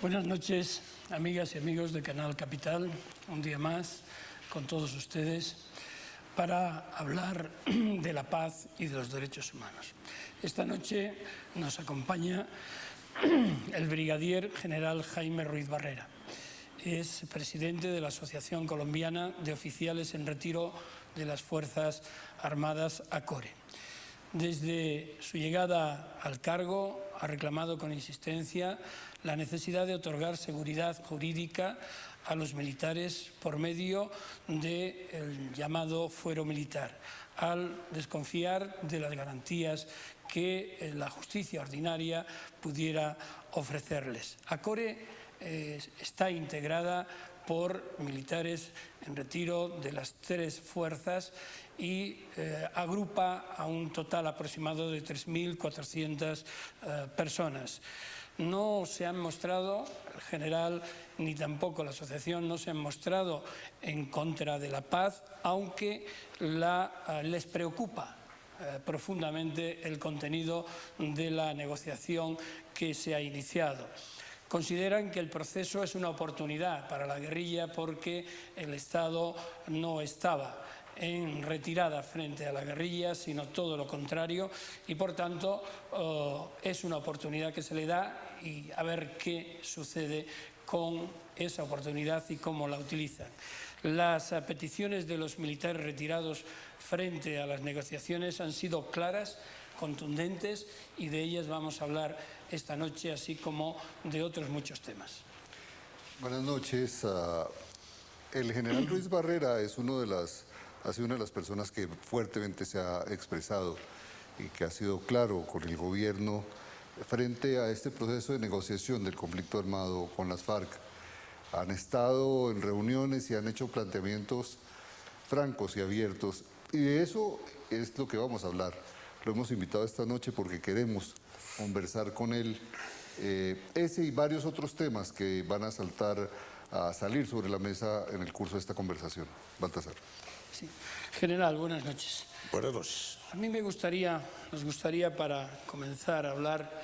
Buenas noches, amigas y amigos de Canal Capital, un día más con todos ustedes para hablar de la paz y de los derechos humanos. Esta noche nos acompaña el brigadier general Jaime Ruiz Barrera. Es presidente de la Asociación Colombiana de Oficiales en Retiro de las Fuerzas Armadas, ACORE. Desde su llegada al cargo ha reclamado con insistencia la necesidad de otorgar seguridad jurídica a los militares por medio del llamado fuero militar, al desconfiar de las garantías que la justicia ordinaria pudiera ofrecerles. ACORE está integrada por militares en retiro de las tres fuerzas y agrupa a un total aproximado de 3.400 personas. No se han mostrado, el general ni tampoco la asociación no se han mostrado en contra de la paz, aunque les preocupa profundamente el contenido de la negociación que se ha iniciado. Consideran que el proceso es una oportunidad para la guerrilla porque el Estado no estaba en retirada frente a la guerrilla, sino todo lo contrario, y por tanto es una oportunidad que se le da y a ver qué sucede con esa oportunidad y cómo la utilizan. Las peticiones de los militares retirados frente a las negociaciones han sido claras, contundentes, y de ellas vamos a hablar esta noche, así como de otros muchos temas. Buenas noches. El general Ruiz Barrera ha sido una de las personas que fuertemente se ha expresado y que ha sido claro con el gobierno frente a este proceso de negociación del conflicto armado con las FARC. Han estado en reuniones y han hecho planteamientos francos y abiertos, y de eso es lo que vamos a hablar. Lo hemos invitado esta noche porque queremos conversar con él ese y varios otros temas que van a salir sobre la mesa en el curso de esta conversación. Baltasar. Sí. General, buenas noches. Buenas noches. A mí nos gustaría para comenzar a hablar,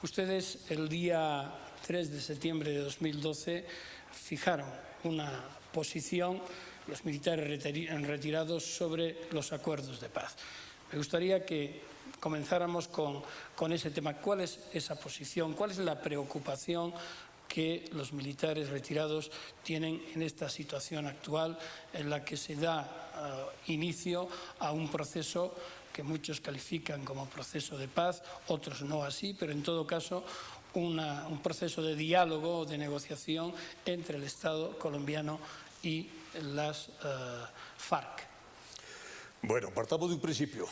ustedes el día 3 de septiembre de 2012 fijaron una posición, los militares retirados, sobre los acuerdos de paz. Me gustaría que comenzáramos con ese tema. ¿Cuál es esa posición? ¿Cuál es la preocupación que los militares retirados tienen en esta situación actual en la que se da inicio a un proceso que muchos califican como proceso de paz, otros no así, pero en todo caso un proceso de diálogo o de negociación entre el Estado colombiano y las FARC? Bueno, partamos de un principio.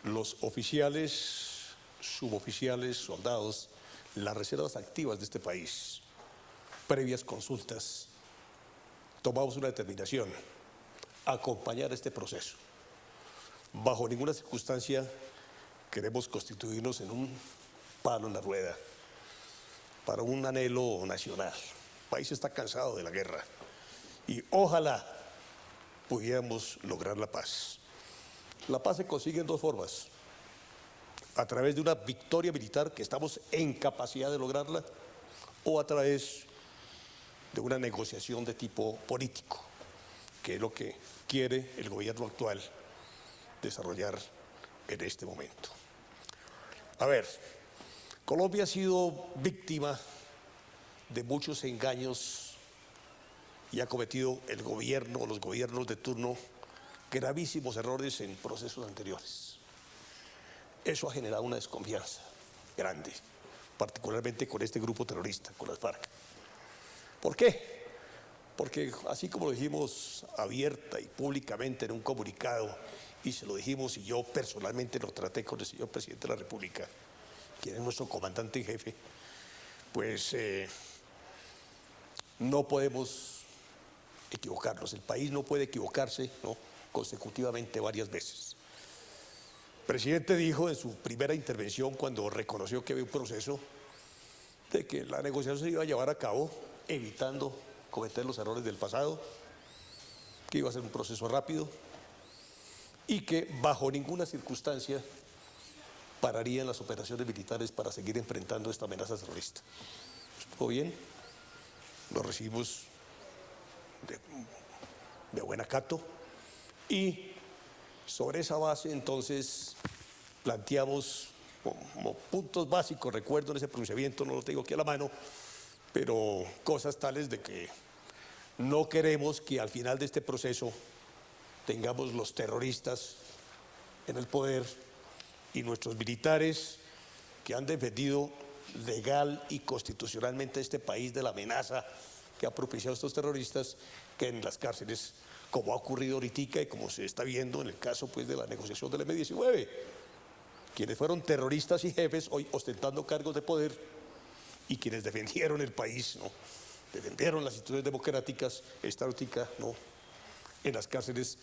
Los oficiales, suboficiales, soldados, las reservas activas de este país, previas consultas, tomamos una determinación: acompañar este proceso. Bajo ninguna circunstancia queremos constituirnos en un palo en la rueda para un anhelo nacional. El país está cansado de la guerra y ojalá pudiéramos lograr la paz. La paz se consigue en dos formas: a través de una victoria militar, que estamos en capacidad de lograrla, o a través de una negociación de tipo político, que es lo que quiere el gobierno actual desarrollar en este momento. A ver, Colombia ha sido víctima de muchos engaños y ha cometido el gobierno o los gobiernos de turno gravísimos errores en procesos anteriores. Eso ha generado una desconfianza grande, particularmente con este grupo terrorista, con las FARC. ¿Por qué? Porque así como lo dijimos abierta y públicamente en un comunicado, y se lo dijimos y yo personalmente lo traté con el señor presidente de la República, quien es nuestro comandante en jefe, pues no podemos equivocarnos. El país no puede equivocarse, ¿no?, consecutivamente varias veces. El presidente dijo en su primera intervención, cuando reconoció que había un proceso, de que la negociación se iba a llevar a cabo evitando cometer los errores del pasado, que iba a ser un proceso rápido y que bajo ninguna circunstancia pararían las operaciones militares para seguir enfrentando esta amenaza terrorista. ¿Estuvo bien? Lo recibimos de buen acato y sobre esa base entonces planteamos como puntos básicos, recuerdo en ese pronunciamiento, no lo tengo aquí a la mano, pero cosas tales de que no queremos que al final de este proceso tengamos los terroristas en el poder y nuestros militares que han defendido legal y constitucionalmente este país de la amenaza que ha propiciado estos terroristas, que en las cárceles, como ha ocurrido ahorita y como se está viendo en el caso pues, de la negociación del M-19, quienes fueron terroristas y jefes hoy ostentando cargos de poder y quienes defendieron el país, ¿no? Defendieron las instituciones democráticas, esta ahorita, ¿no? En las cárceles,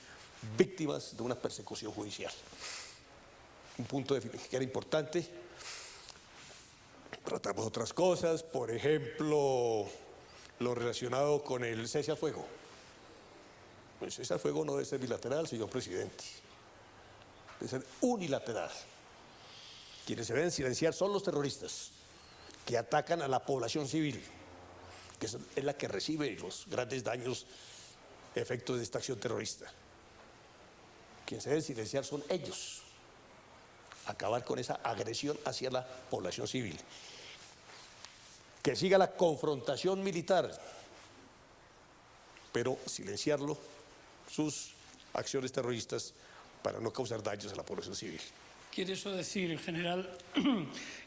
víctimas de una persecución judicial. Un punto que era importante. Tratamos otras cosas, por ejemplo, lo relacionado con el cese al fuego. El cese al fuego no debe ser bilateral, señor presidente. Debe ser unilateral. Quienes se deben silenciar son los terroristas que atacan a la población civil, que es la que recibe los grandes daños, efectos de esta acción terrorista. Quienes se deben silenciar son ellos. Acabar con esa agresión hacia la población civil. Que siga la confrontación militar, pero silenciarlo, sus acciones terroristas, para no causar daños a la población civil. ¿Quiere eso decir, general,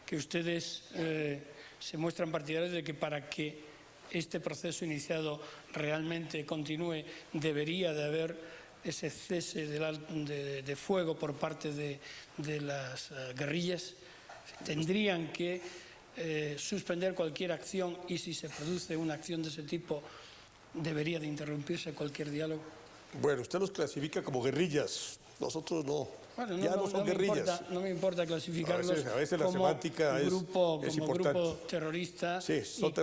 que ustedes se muestran partidarios de que para que este proceso iniciado realmente continúe, debería de haber ese cese de fuego por parte de las guerrillas? ¿Tendrían que suspender cualquier acción y si se produce una acción de ese tipo, debería de interrumpirse cualquier diálogo? Bueno, usted los clasifica como guerrillas, nosotros no. Bueno, ya no son guerrillas. No me importa clasificarlos a veces la como semántica grupo, es como importante. grupo terrorista. Sí, son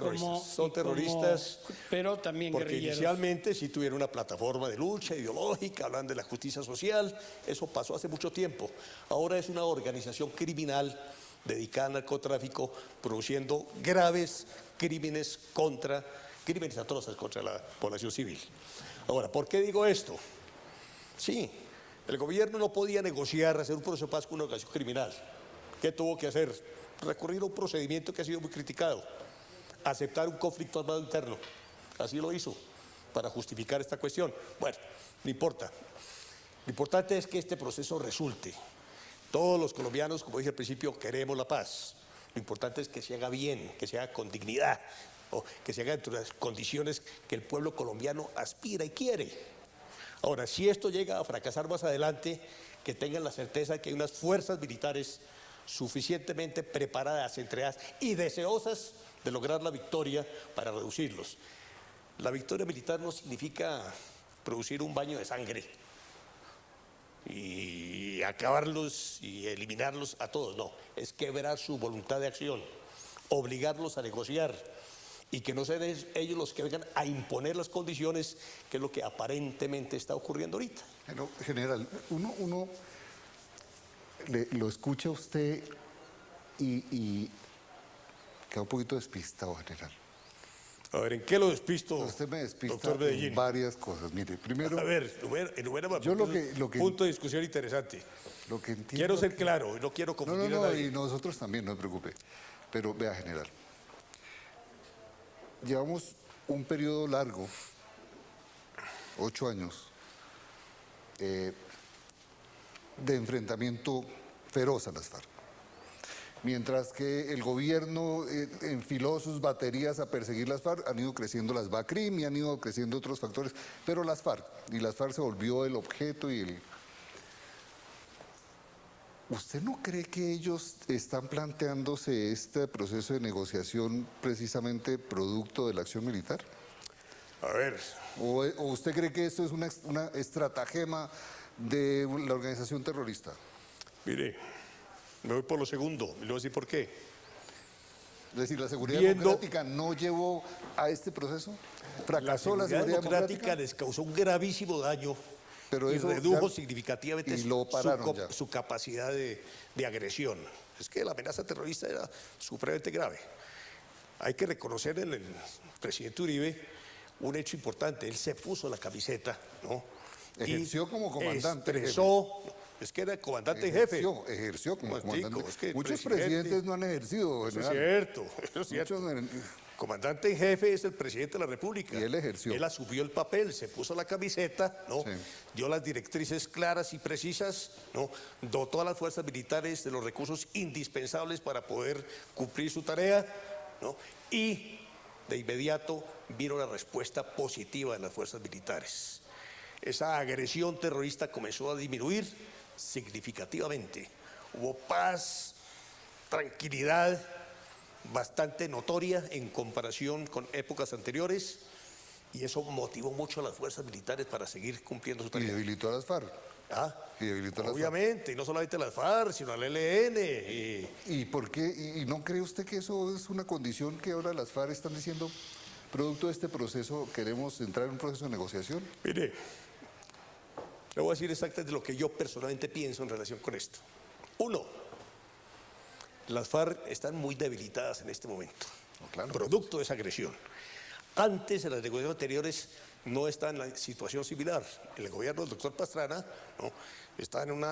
terroristas, pero también porque guerrilleros. Inicialmente sí tuvieron una plataforma de lucha ideológica, hablan de la justicia social, eso pasó hace mucho tiempo. Ahora es una organización criminal dedicada al narcotráfico, produciendo graves crímenes atroces contra la población civil. Ahora, ¿por qué digo esto? Sí, el gobierno no podía negociar, hacer un proceso de paz con una organización criminal. ¿Qué tuvo que hacer? Recurrir a un procedimiento que ha sido muy criticado, aceptar un conflicto armado interno. Así lo hizo, para justificar esta cuestión. Bueno, no importa. Lo importante es que este proceso resulte. Todos los colombianos, como dije al principio, queremos la paz. Lo importante es que se haga bien, que se haga con dignidad, o que se haga dentro de las condiciones que el pueblo colombiano aspira y quiere. Ahora, si esto llega a fracasar más adelante, que tengan la certeza de que hay unas fuerzas militares suficientemente preparadas, entrenadas y deseosas de lograr la victoria para reducirlos. La victoria militar no significa producir un baño de sangre y acabarlos y eliminarlos a todos, no, es quebrar su voluntad de acción, obligarlos a negociar y que no sean ellos los que vengan a imponer las condiciones, que es lo que aparentemente está ocurriendo ahorita. Pero, general, uno lo escucha a usted y queda un poquito despistado, general. A ver, ¿en qué lo despisto, Usted me despista doctor Medellín? en varias cosas. Mire, primero... A ver, enumérame lo que punto de discusión interesante. Lo que entiendo... Quiero ser claro, no quiero confundir a nadie. Y nosotros también, no se preocupe. Pero vea, general, llevamos un periodo largo, 8 años, de enfrentamiento feroz a las FARC. Mientras que el gobierno enfiló sus baterías a perseguir las FARC, han ido creciendo las BACRIM y han ido creciendo otros factores, pero las FARC se volvió el objeto y el... ¿Usted no cree que ellos están planteándose este proceso de negociación precisamente producto de la acción militar? A ver. ¿O usted cree que esto es una estratagema de la organización terrorista? Mire, me voy por lo segundo y le voy a decir por qué. Es decir, ¿la seguridad democrática no llevó a este proceso? ¿Fracasó la seguridad democrática? Les causó un gravísimo daño Pero y eso redujo ya- significativamente y lo pararon ya. su capacidad de agresión. Es que la amenaza terrorista era supremamente grave. Hay que reconocer en el presidente Uribe un hecho importante. Él se puso la camiseta, ¿no? Ejerció como comandante en jefe. Expresó, es que era comandante en jefe. Ejerció como Momentico, comandante. es que el Muchos presidente- presidentes no han ejercido, Eso es general. cierto, eso es cierto. Muchos Comandante en jefe es el presidente de la República. Y él ejerció. Él asumió el papel, se puso la camiseta, ¿no? Sí. Dio las directrices claras y precisas, ¿no? Dotó a las fuerzas militares de los recursos indispensables para poder cumplir su tarea, ¿no? Y de inmediato vino la respuesta positiva de las fuerzas militares. Esa agresión terrorista comenzó a disminuir significativamente. Hubo paz, tranquilidad bastante notoria en comparación con épocas anteriores, y eso motivó mucho a las fuerzas militares para seguir cumpliendo su Y tarea. debilitó a las FARC. ¿Ah? Y debilitó a las FARC. Obviamente, y no solamente a las FARC, sino al ELN. ¿Y por qué? ¿Y no cree usted que eso es una condición que ahora las FARC están diciendo, producto de este proceso, queremos entrar en un proceso de negociación? Mire, le voy a decir exactamente lo que yo personalmente pienso en relación con esto. Uno, las FARC están muy debilitadas en este momento, claro. producto de esa agresión. Antes, en las negociaciones anteriores, no está en la situación similar. El gobierno del doctor Pastrana, ¿no?, está en un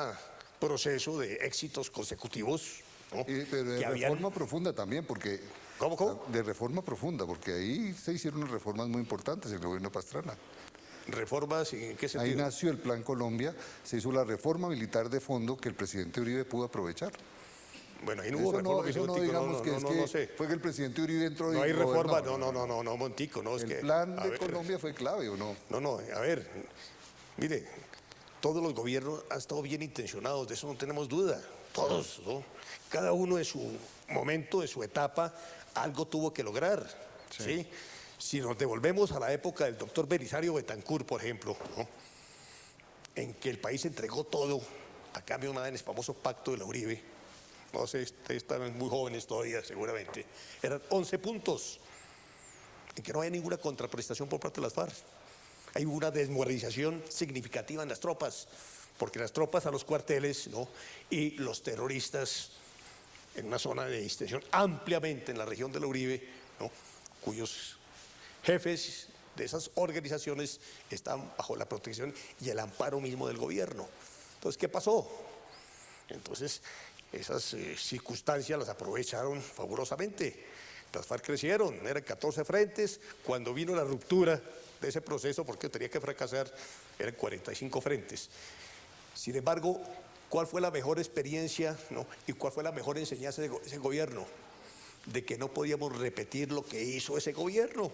proceso de éxitos consecutivos, ¿no?, Pero de que habían- reforma profunda también, porque... ¿Cómo? De reforma profunda, porque ahí se hicieron unas reformas muy importantes en el gobierno de Pastrana. reformas, ¿en qué Ahí sentido? nació el Plan Colombia, se hizo la reforma militar de fondo que el presidente Uribe pudo aprovechar. Bueno, ahí no hubo Eso reforma. eso no digamos que es que no sé. fue que el presidente Uribe entró y No hay reforma, gobernó. no, Montico, no es El que... plan a de ver, Colombia fue clave, ¿o no? No, a ver, mire, todos los gobiernos han estado bien intencionados, de eso no tenemos duda, todos, ¿no? Cada uno en su momento, en su etapa, algo tuvo que lograr, ¿sí? Si nos devolvemos a la época del doctor Belisario Betancur, por ejemplo, ¿no?, en que el país entregó todo a cambio de nada en el famoso pacto de la Uribe, no sé, ustedes están muy jóvenes todavía seguramente, eran 11 puntos en que no había ninguna contraprestación por parte de las FARC. Hay una desmoralización significativa en las tropas, porque las tropas a los cuarteles, ¿no?, y los terroristas en una zona de distensión ampliamente en la región de la Uribe, ¿no?, cuyos jefes de esas organizaciones están bajo la protección y el amparo mismo del gobierno. Entonces, ¿qué pasó? Entonces, esas circunstancias las aprovecharon fabulosamente. Las FARC crecieron, eran 14 frentes. Cuando vino la ruptura de ese proceso, porque tenía que fracasar, eran 45 frentes. Sin embargo, ¿cuál fue la mejor experiencia, ¿no?, y cuál fue la mejor enseñanza de ese gobierno? De que no podíamos repetir lo que hizo ese gobierno.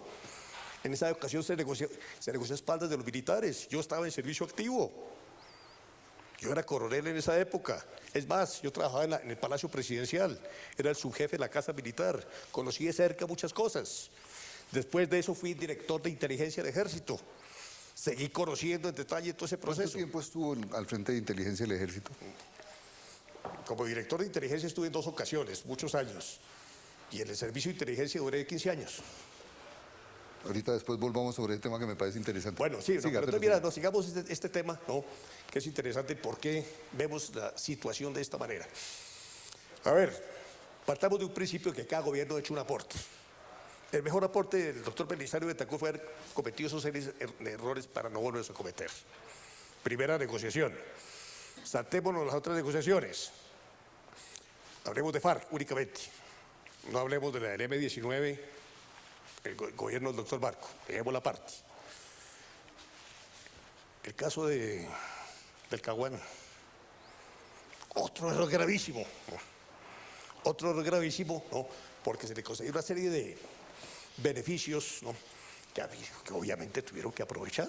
En esa ocasión se negoció a espaldas de los militares. Yo estaba en servicio activo. Yo era coronel en esa época. Es más, yo trabajaba en el Palacio Presidencial. Era el subjefe de la Casa Militar. Conocí de cerca muchas cosas. Después de eso fui director de inteligencia del Ejército. Seguí conociendo en detalle todo ese ¿Cuánto proceso. tiempo estuvo al frente de inteligencia del ejército? Como director de inteligencia estuve en 2 ocasiones, muchos años. Y en el servicio de inteligencia duré 15 años. Ahorita después volvamos sobre el tema que me parece interesante. Bueno, sí, no, Siga, pero entonces, siga. mira, no, sigamos este tema, ¿no?, que es interesante porque vemos la situación de esta manera. A ver, partamos de un principio que cada gobierno ha hecho un aporte. El mejor aporte del doctor Belisario Betancur fue haber cometido esos serios errores para no volverlos a cometer. Primera negociación. Saltémonos las otras negociaciones. Hablemos de FARC únicamente. No hablemos de la del M-19, el gobierno del doctor Barco. Dejemos la parte. El caso del Caguán. Otro error gravísimo. ¿No? Otro error gravísimo, ¿no?, porque se le concedió una serie de beneficios, ¿no?, que obviamente tuvieron que aprovechar.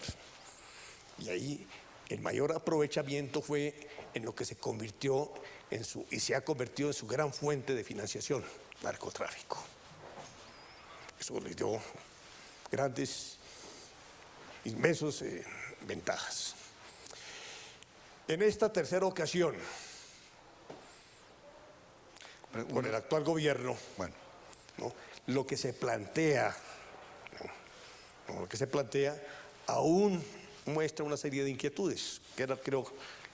Y ahí el mayor aprovechamiento fue en lo que se convirtió y se ha convertido en su gran fuente de financiación, narcotráfico. Eso les dio grandes, inmensos ventajas. En esta tercera ocasión, con el actual gobierno, Bueno, ¿no?, lo que se plantea, ¿no?, lo que se plantea, aún muestra una serie de inquietudes, que era, creo,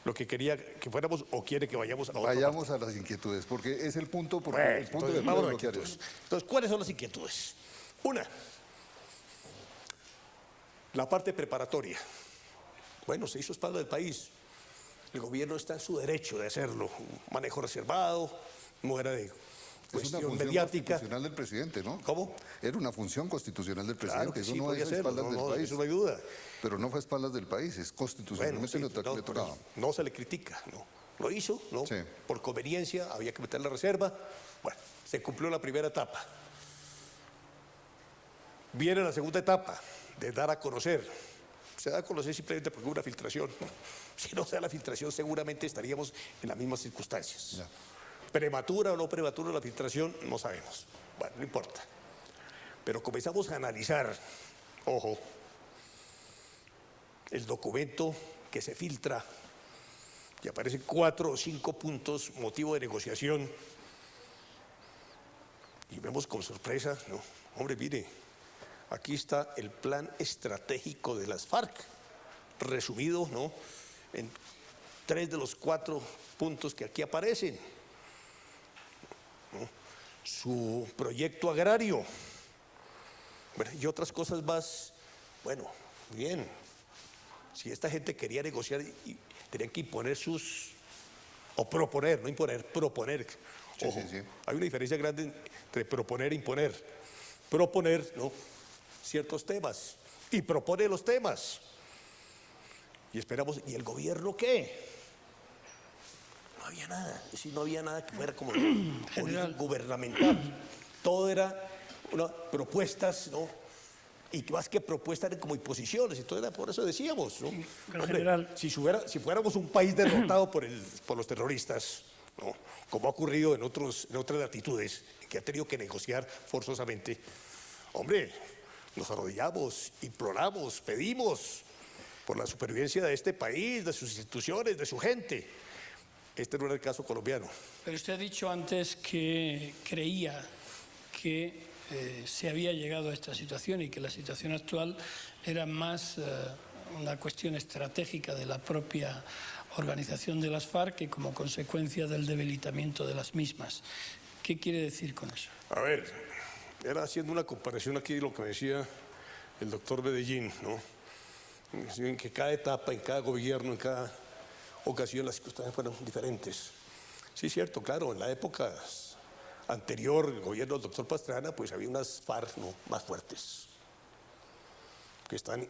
lo que quería que fuéramos o quiere que vayamos a la otra Vayamos a las inquietudes, porque es el punto, porque Bueno, el punto entonces, de vámonos a bloquear inquietudes. eso. Entonces, ¿cuáles son las inquietudes? Una, la parte preparatoria. Bueno, se hizo espalda del país. El gobierno está en su derecho de hacerlo. Un manejo reservado, no era de Es una cuestión función mediática. constitucional del presidente, ¿no? ¿Cómo? Era una función constitucional del Claro presidente. que Eso sí, no podía es a hacerlo, espaldas del país. eso no hay duda. Pero no fue a espaldas del país, es Bueno, constitucionalmente sí, le no, tocaba. no se le critica, ¿no? Lo hizo, ¿no? Sí. Por conveniencia, había que meter la reserva. Bueno, se cumplió la primera etapa. Viene la segunda etapa, de dar a conocer. Se da a conocer simplemente porque hubo una filtración. Si no se da la filtración, seguramente estaríamos en las mismas circunstancias. Ya. Prematura o no prematura la filtración, no sabemos. Bueno, no importa. Pero comenzamos a analizar, ojo, el documento que se filtra y aparecen 4 o 5 puntos, motivo de negociación. Y vemos con sorpresa, no, hombre, mire, aquí está el plan estratégico de las FARC, resumido, ¿no?, en 3 de los 4 puntos que aquí aparecen. ¿No? Su proyecto agrario, bueno, y otras cosas más. Bueno, bien, si esta gente quería negociar, tenían que imponer o proponer, no imponer, proponer. Sí, Ojo, sí, sí. hay una diferencia grande entre proponer e imponer. Proponer, ¿no?, ciertos temas y propone los temas. Y esperamos, ¿y el gobierno qué? No había nada, es decir, no había nada que fuera como General. gubernamental. Todo era propuestas, ¿no? Y más que propuestas eran como imposiciones, entonces por eso decíamos, ¿no? Pero Hombre, general. si fuéramos un país derrotado por los terroristas, ¿no?, como ha ocurrido en otras latitudes, que ha tenido que negociar forzosamente, hombre, nos arrodillamos, imploramos, pedimos por la supervivencia de este país, de sus instituciones, de su gente. Este no era el caso colombiano. Pero usted ha dicho antes que creía que se había llegado a esta situación y que la situación actual era más una cuestión estratégica de la propia organización de las FARC que como consecuencia del debilitamiento de las mismas. ¿Qué quiere decir con eso? A ver, era haciendo una comparación aquí de lo que decía el doctor Medellín, ¿no? En que cada etapa, en cada gobierno, en cada ocasión las circunstancias fueron diferentes. Sí, cierto, claro, en la época anterior, el gobierno del doctor Pastrana, pues había unas FARC, ¿no?, más fuertes, que están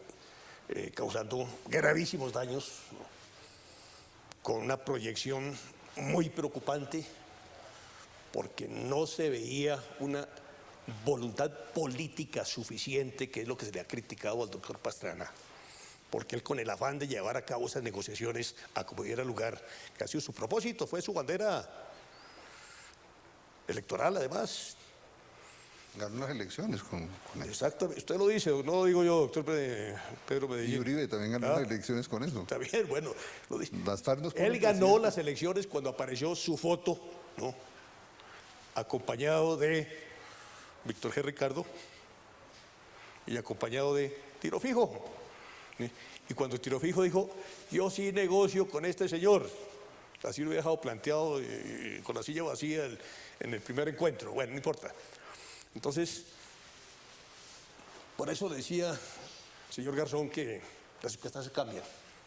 causando gravísimos daños, ¿no?, con una proyección muy preocupante, porque no se veía una voluntad política suficiente, que es lo que se le ha criticado al doctor Pastrana, porque él, con el afán de llevar a cabo esas negociaciones a como diera lugar, que ha sido su propósito, fue su bandera electoral además. Ganó las elecciones con eso. Exactamente, usted lo dice, no lo digo yo, doctor Pedro Y Medellín. Uribe también ganó las elecciones con eso. Está bien, bueno, lo dice. Las FARC nos ponen Él ganó presidente. las elecciones cuando apareció su foto, ¿no?, acompañado de Víctor G. Ricardo y acompañado de Tiro Fijo. ¿Sí? Y cuando Tiro Fijo dijo, yo sí negocio con este señor, así lo había dejado planteado con la silla vacía en el primer encuentro, bueno, no importa. Entonces, por eso le decía, señor Garzón, que las circunstancias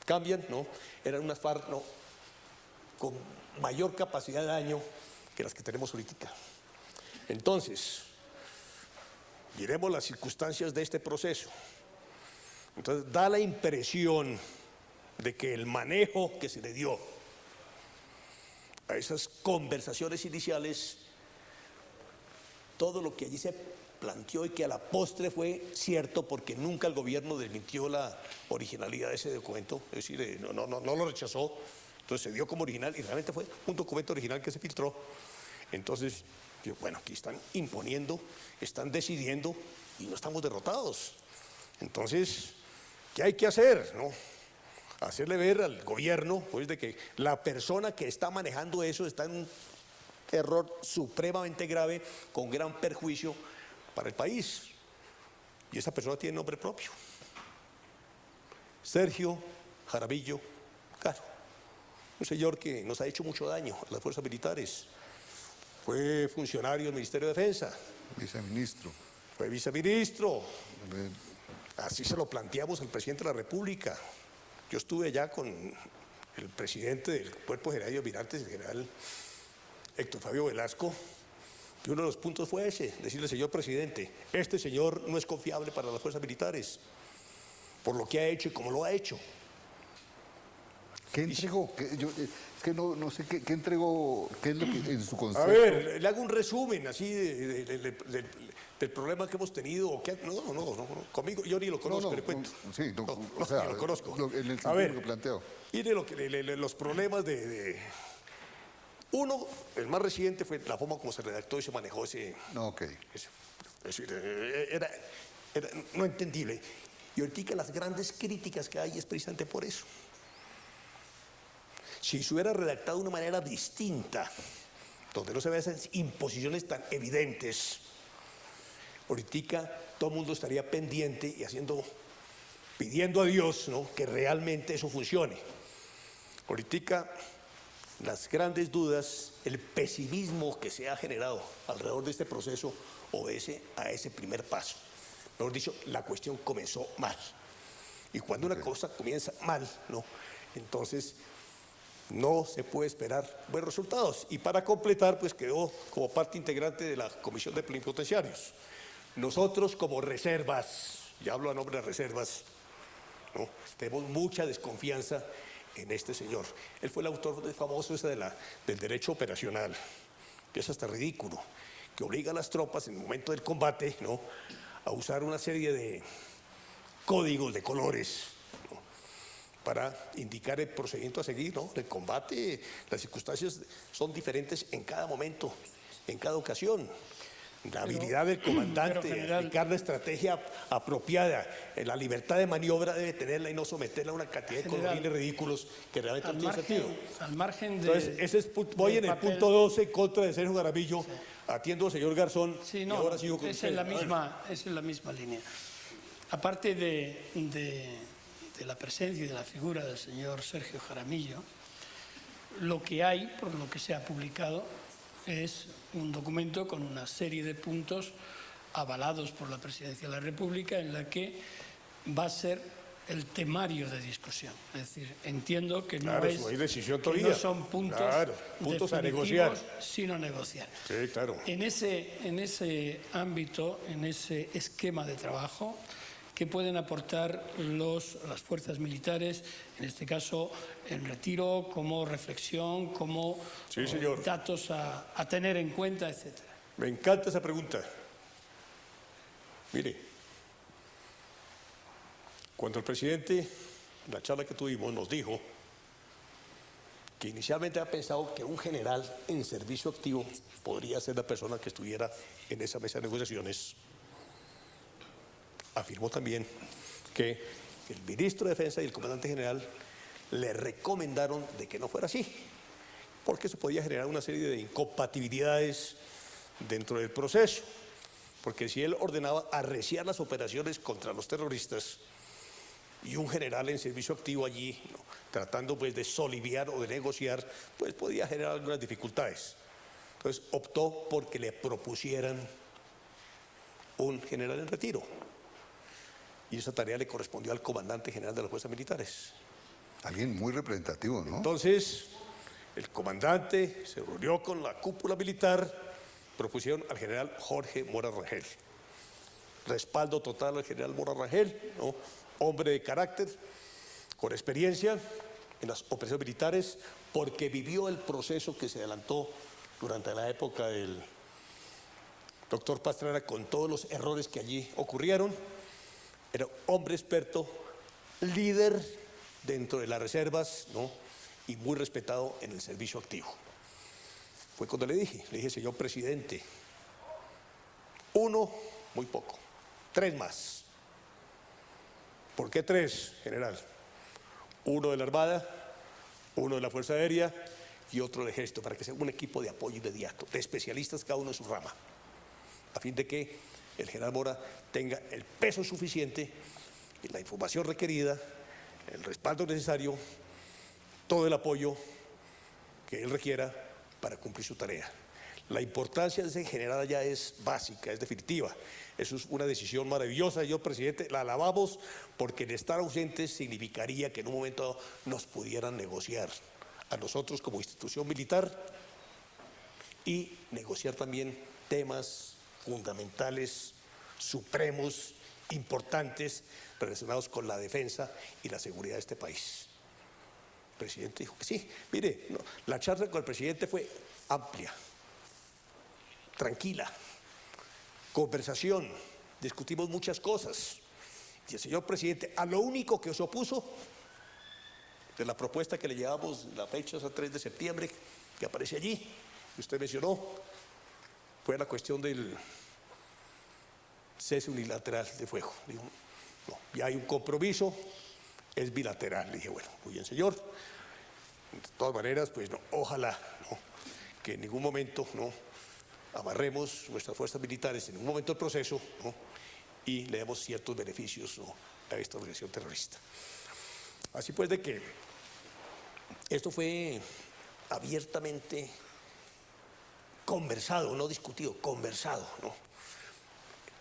cambian, ¿no? Eran unas FARC, ¿no?, con mayor capacidad de daño que las que tenemos ahorita. Entonces, miremos las circunstancias de este proceso. Entonces, da la impresión de que el manejo que se le dio a esas conversaciones iniciales, todo lo que allí se planteó y que a la postre fue cierto, porque nunca el gobierno desmintió la originalidad de ese documento, es decir, no lo rechazó, entonces se dio como original y realmente fue un documento original que se filtró. Entonces, bueno, aquí están imponiendo, están decidiendo y no estamos derrotados. Entonces, ¿qué hay que hacer, no? Hacerle ver al gobierno, pues, de que la persona que está manejando eso está en un error supremamente grave, con gran perjuicio para el país. Y esa persona tiene nombre propio. Sergio Jaramillo Caro, un señor que nos ha hecho mucho daño a las fuerzas militares. Fue funcionario del Ministerio de Defensa. Viceministro. Fue viceministro. Así se lo planteamos al presidente de la República. Yo estuve allá con el presidente del Cuerpo General de Almirantes, el general Héctor Fabio Velasco, y uno de los puntos fue ese, decirle: señor presidente, este señor no es confiable para las fuerzas militares, por lo que ha hecho y cómo lo ha hecho. ¿Qué entregó? Es que no sé qué entregó, qué es lo que en su concepto. A ver, le hago un resumen así del problema que hemos tenido. No, conmigo yo ni lo conozco, le cuento. Sí, o sea, ni lo conozco. En el a ver, que planteo. Mire los problemas Uno, el más reciente, fue la forma como se redactó y se manejó ese. No, ok. Es decir, era no entendible. Y ahorita las grandes críticas que hay es precisamente por eso. Si se hubiera redactado de una manera distinta, donde no se vean esas imposiciones tan evidentes, ahorita todo el mundo estaría pendiente y pidiendo a Dios, ¿no?, que realmente eso funcione. Ahorita las grandes dudas, el pesimismo que se ha generado alrededor de este proceso obedece a ese primer paso. Mejor dicho, la cuestión comenzó mal. Y cuando una cosa comienza mal, ¿no?, entonces no se puede esperar buenos resultados. Y para completar, pues quedó como parte integrante de la Comisión de Plenipotenciarios. Nosotros como reservas, ya hablo a nombre de reservas, ¿no?, tenemos mucha desconfianza en este señor. Él fue el autor famoso del derecho operacional, que es hasta ridículo, que obliga a las tropas en el momento del combate, ¿no?, a usar una serie de códigos de colores, ¿no?, para indicar el procedimiento a seguir, ¿no? El combate, las circunstancias son diferentes en cada momento, en cada ocasión. La habilidad del comandante de aplicar la estrategia apropiada, la libertad de maniobra debe tenerla y no someterla a una cantidad de colorines ridículos que realmente no tiene sentido. Al margen de. Entonces, voy en el punto 12 en contra de Sergio Jaramillo, atiendo al señor Garzón, sí, no, y ahora sigo con usted. Es en la misma línea. Aparte de la presencia y de la figura del señor Sergio Jaramillo, lo que hay, por lo que se ha publicado, es un documento con una serie de puntos avalados por la Presidencia de la República en la que va a ser el temario de discusión. Es decir, entiendo que no, no son puntos a negociar, sino negociar. Sí, claro. En ese ámbito, en ese esquema de trabajo, ¿qué pueden aportar las fuerzas militares, en este caso en retiro, como reflexión, como datos a tener en cuenta, etcétera? Me encanta esa pregunta. Mire, cuando el presidente, en la charla que tuvimos, nos dijo que inicialmente había pensado que un general en servicio activo podría ser la persona que estuviera en esa mesa de negociaciones, afirmó también que el ministro de Defensa y el comandante general le recomendaron de que no fuera así, porque eso podía generar una serie de incompatibilidades dentro del proceso, porque si él ordenaba arreciar las operaciones contra los terroristas y un general en servicio activo allí, ¿no?, tratando pues de soliviar o de negociar, pues podía generar algunas dificultades. Entonces optó porque le propusieran un general en retiro. Y esa tarea le correspondió al comandante general de las fuerzas militares. Alguien muy representativo, ¿no? Entonces, el comandante se reunió con la cúpula militar, propusieron al general Jorge Mora Rangel. Respaldo total al general Mora Rangel, ¿no?, hombre de carácter, con experiencia en las operaciones militares, porque vivió el proceso que se adelantó durante la época del doctor Pastrana con todos los errores que allí ocurrieron. Era hombre experto, líder dentro de las reservas, ¿no?, y muy respetado en el servicio activo. Fue cuando le dije, señor presidente, uno, muy poco, 3 más. ¿Por qué 3, general? Uno de la Armada, uno de la Fuerza Aérea y otro del Ejército, para que sea un equipo de apoyo inmediato, de especialistas cada uno en su rama, a fin de que el general Mora tenga el peso suficiente y la información requerida el respaldo necesario, todo el apoyo que él requiera para cumplir su tarea. La importancia de ser general allá es básica, es definitiva. Eso es una decisión maravillosa. Yo, presidente, la alabamos porque el estar ausentes significaría que en un momento nos pudieran negociar a nosotros como institución militar y negociar también temas fundamentales, supremos, importantes, relacionados con la defensa y la seguridad de este país. El presidente dijo que sí. Mire, no, la charla con el presidente fue amplia, tranquila, conversación, discutimos muchas cosas. Y el señor presidente, a lo único que se opuso de la propuesta que le llevamos, la fecha es el 3 de septiembre, que aparece allí, que usted mencionó, fue la cuestión del cese unilateral de fuego. Dijo, no, ya hay un compromiso, es bilateral. Le dije, bueno, muy bien, señor. De todas maneras, pues no, ojalá no, que en ningún momento no amarremos nuestras fuerzas militares en ningún momento del proceso, ¿no?, y le demos ciertos beneficios, ¿no?, a esta organización terrorista. Así pues, de que esto fue abiertamente conversado, no discutido, conversado, ¿no?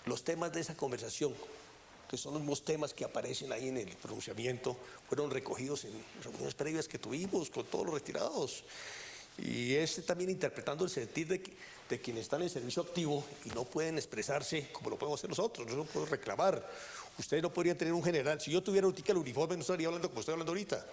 Los temas de esa conversación, que son los mismos temas que aparecen ahí en el pronunciamiento, fueron recogidos en reuniones previas que tuvimos con todos los retirados. Y es también interpretando el sentir de quienes están en servicio activo y no pueden expresarse como lo podemos hacer nosotros, no lo podemos reclamar. Ustedes no podrían tener un general. Si yo tuviera ahorita el uniforme, no estaría hablando como estoy hablando ahorita.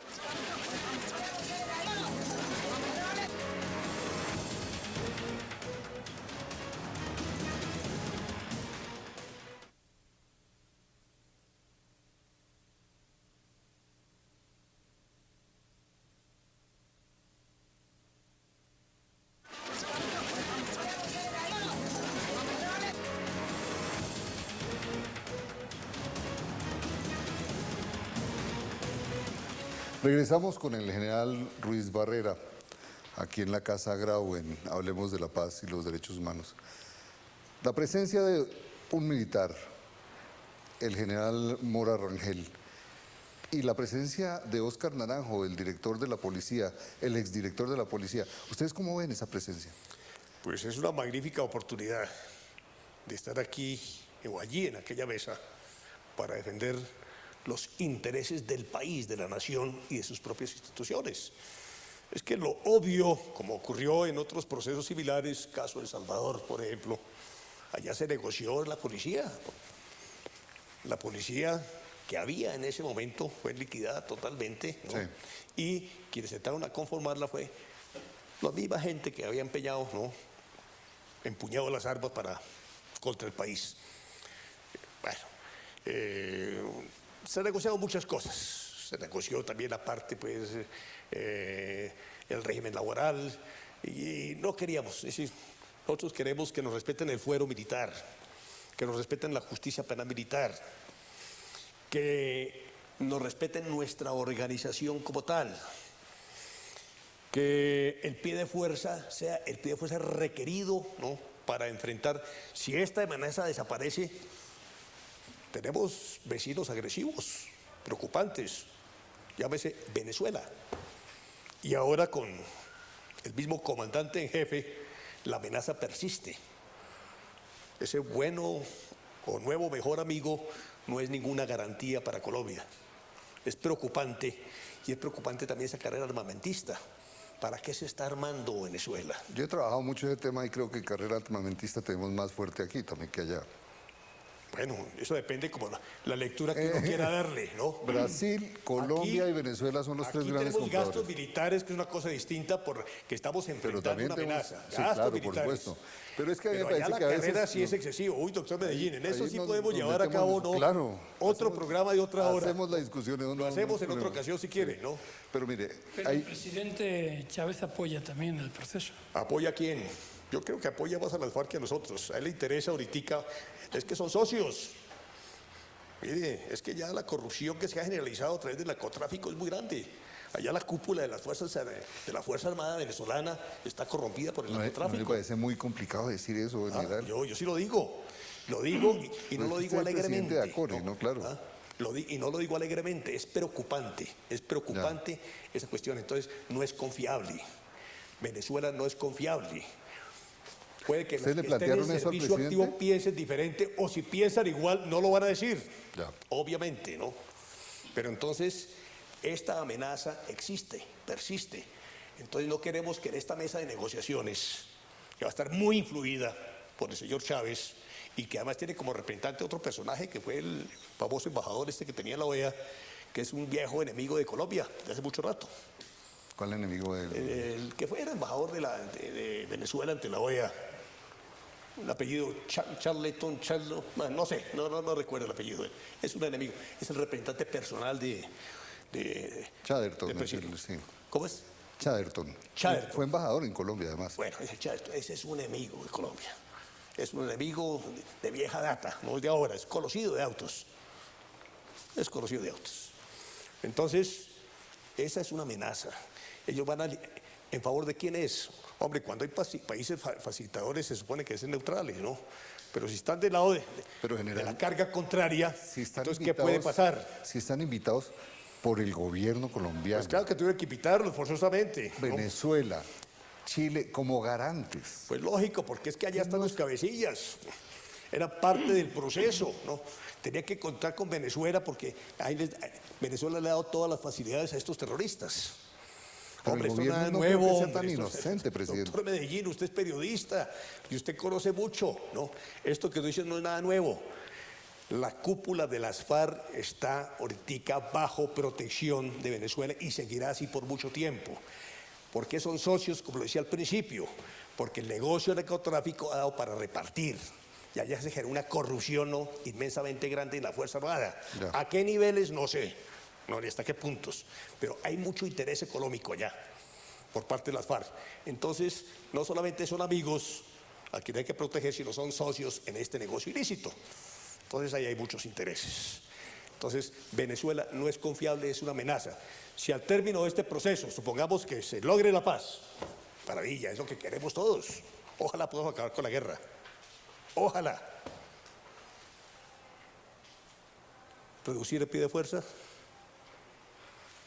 Regresamos con el general Ruiz Barrera, aquí en la Casa Grau, en Hablemos de la Paz y los Derechos Humanos. La presencia de un militar, el general Mora Rangel, y la presencia de Óscar Naranjo, el director de la policía, el exdirector de la policía, ¿ustedes cómo ven esa presencia? Pues es una magnífica oportunidad de estar aquí o allí en aquella mesa para defender los intereses del país, de la nación y de sus propias instituciones. Es que lo obvio, como ocurrió en otros procesos similares, caso de El Salvador, por ejemplo, allá se negoció la policía. La policía que había en ese momento fue liquidada totalmente, ¿no? Sí. Y quienes entraron a conformarla fue la misma gente que había empeñado, ¿no?, empuñado las armas contra el país. Bueno, se negociaron muchas cosas. Se negoció también la parte, pues, el régimen laboral, y no queríamos, es decir, nosotros queremos que nos respeten el fuero militar, que nos respeten la justicia penal militar, que nos respeten nuestra organización como tal, que el pie de fuerza sea el pie de fuerza requerido, ¿no?, para enfrentar, si esta amenaza desaparece. Tenemos vecinos agresivos, preocupantes, llámese Venezuela. Y ahora con el mismo comandante en jefe, la amenaza persiste. Ese bueno o nuevo mejor amigo no es ninguna garantía para Colombia. Es preocupante, y es preocupante también esa carrera armamentista. ¿Para qué se está armando Venezuela? Yo he trabajado mucho ese tema y creo que carrera armamentista tenemos más fuerte aquí también que allá. Bueno, eso depende como la lectura que uno quiera darle, ¿no? Brasil, Colombia y Venezuela son los tres grandes compradores. Tenemos gastos militares, que es una cosa distinta porque estamos enfrentando una amenaza. Sí, claro, por supuesto. Pero es que a mí me parece la que a veces carrera sí es excesivo. Uy, doctor Medellín, en eso sí podemos llevar a metemos, cabo, ¿no?, claro, otro programa de otra hora. Hacemos la discusión. Lo hacemos en otra ocasión si quiere, ¿no? Pero mire, Pero el presidente Chávez apoya también el proceso. ¿Apoya a quién? Yo creo que apoya más a las FARC que a nosotros. A él le interesa ahorita, es que son socios. Mire, es que ya la corrupción que se ha generalizado a través del narcotráfico es muy grande. Allá la cúpula de las fuerzas de la Fuerza Armada venezolana está corrompida por el narcotráfico. Me parece muy complicado decir eso, general. Yo sí lo digo y no lo digo alegremente. De Acore, ¿no? Claro. Y no lo digo alegremente, es preocupante esa cuestión. Entonces, no es confiable. Venezuela no es confiable. Puede que los ¿Ustedes le que estén en plantearon eso al servicio activo presidente? piensen diferente, o si piensan igual, no lo van a decir. Ya. Obviamente, ¿no? Pero entonces, esta amenaza existe, persiste. Entonces, no queremos que en esta mesa de negociaciones, que va a estar muy influida por el señor Chávez, y que además tiene como representante otro personaje que fue el famoso embajador este que tenía la OEA, que es un viejo enemigo de Colombia de hace mucho rato. ¿Cuál enemigo de él? El que era embajador de Venezuela ante la OEA. El apellido Charleton, no sé, no recuerdo el apellido. Es un enemigo, es el representante personal de Chatterton, presidente. sí. ¿Cómo es? Chatterton. Chatterton. Fue embajador en Colombia, además. Bueno, ese es un enemigo de Colombia. Es un enemigo de vieja data, no es de ahora, es conocido de autos. Es conocido de autos. Entonces, esa es una amenaza. Ellos van ¿en favor de quién es? Hombre, cuando hay países facilitadores se supone que son neutrales, ¿no? Pero si están del lado de la carga contraria, entonces, ¿qué puede pasar? Si están invitados por el gobierno colombiano. Pues claro que tuvieron que invitarlos forzosamente, ¿no? Venezuela, Chile, como garantes. Pues lógico, porque es que allá están los cabecillas. Era parte del proceso, ¿no? Tenía que contar con Venezuela porque Venezuela le ha dado todas las facilidades a estos terroristas. Pero hombre, el esto no es nada gobierno no nuevo, creo que sea hombre, tan inocente, presidente. Doctor Medellín, usted es periodista y usted conoce mucho, ¿no? Esto que dice no es nada nuevo. La cúpula de las FARC está ahorita bajo protección de Venezuela y seguirá así por mucho tiempo. ¿Por qué son socios? Como lo decía al principio, porque el negocio del narcotráfico ha dado para repartir. Y allá se genera una corrupción, ¿no?, inmensamente grande en la Fuerza Armada. Ya. ¿A qué niveles? No sé, no ni hasta qué puntos, pero hay mucho interés económico allá por parte de las FARC. Entonces, no solamente son amigos a quienes hay que proteger, sino son socios en este negocio ilícito. Entonces, ahí hay muchos intereses. Entonces, Venezuela no es confiable, es una amenaza. Si al término de este proceso, supongamos que se logre la paz, maravilla, es lo que queremos todos. Ojalá podamos acabar con la guerra. Ojalá. Reducir el pie de fuerza,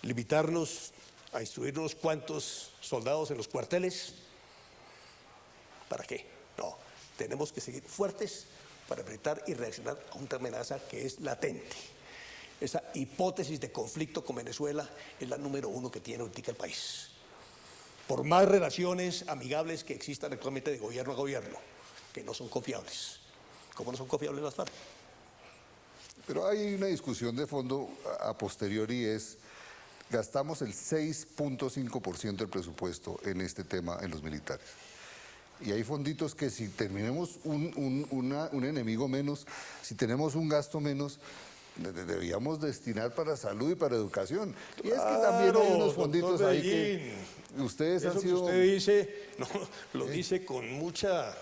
limitarnos a instruir unos cuantos soldados en los cuarteles. ¿Para qué? No, tenemos que seguir fuertes para enfrentar y reaccionar a una amenaza que es latente. Esa hipótesis de conflicto con Venezuela es la número uno que tiene ahorita el país. Por más relaciones amigables que existan actualmente de gobierno a gobierno, que no son confiables. ¿Cómo no son confiables las FARC? Pero hay una discusión de fondo a posteriori, es gastamos el 6.5% del presupuesto en este tema en los militares. Y hay fonditos que si tenemos un enemigo menos, si tenemos un gasto menos, debíamos destinar para salud y para educación. Y es que también hay unos fonditos ahí que ustedes han sido... Eso que usted dice, no, lo dice con mucha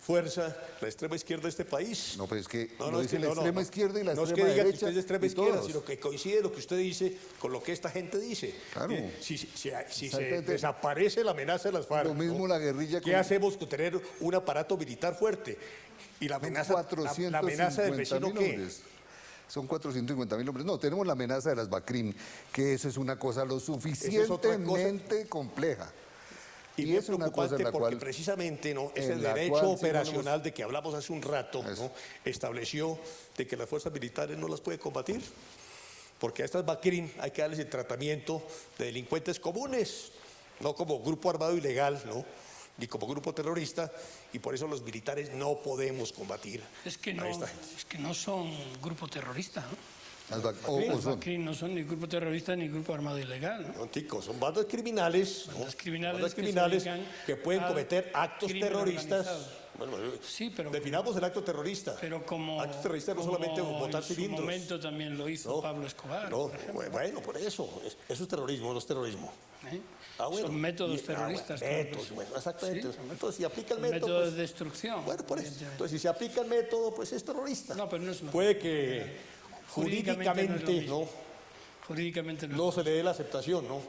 fuerza la extrema izquierda de este país. No, pero es que lo dice la extrema izquierda y la extrema derecha. No es que diga que usted es de extrema izquierda, todos. sino que coincide lo que usted dice con lo que esta gente dice. Claro. Si se desaparece la amenaza de las FARC, lo mismo la guerrilla. ¿Qué hacemos con tener un aparato militar fuerte? Y la amenaza, la amenaza del vecino, ¿qué? Hombres. Son 450.000 hombres. No, tenemos la amenaza de las BACRIM, que eso es una cosa lo suficientemente compleja. Y es preocupante porque precisamente, ¿no?, es el derecho operacional de que hablamos hace un rato, ¿no?, estableció de que las fuerzas militares no las puede combatir, porque a estas BACRIM hay que darles el tratamiento de delincuentes comunes, no como grupo armado ilegal, ¿no?, ni como grupo terrorista, y por eso los militares no podemos combatir Es que no son grupo terrorista, ¿no? Las BACRIM no son ni grupo terrorista ni grupo armado ilegal, ¿no? No, chicos, son bandas criminales, Bandas criminales que pueden cometer actos terroristas. Bueno, sí, pero definamos el acto terrorista. Pero como acto terrorista no solamente botar cilindros. En su momento también lo hizo Pablo Escobar. No, bueno, por eso es terrorismo, no es terrorismo. Bueno, son métodos terroristas. Bueno, exactamente. Sí. Entonces, si aplica el método pues, de destrucción. Bueno, por eso. Entonces, si se aplica el método, pues es terrorista. No, pero no es lo Puede que jurídicamente no Jurídicamente no se le dé la aceptación, ¿no?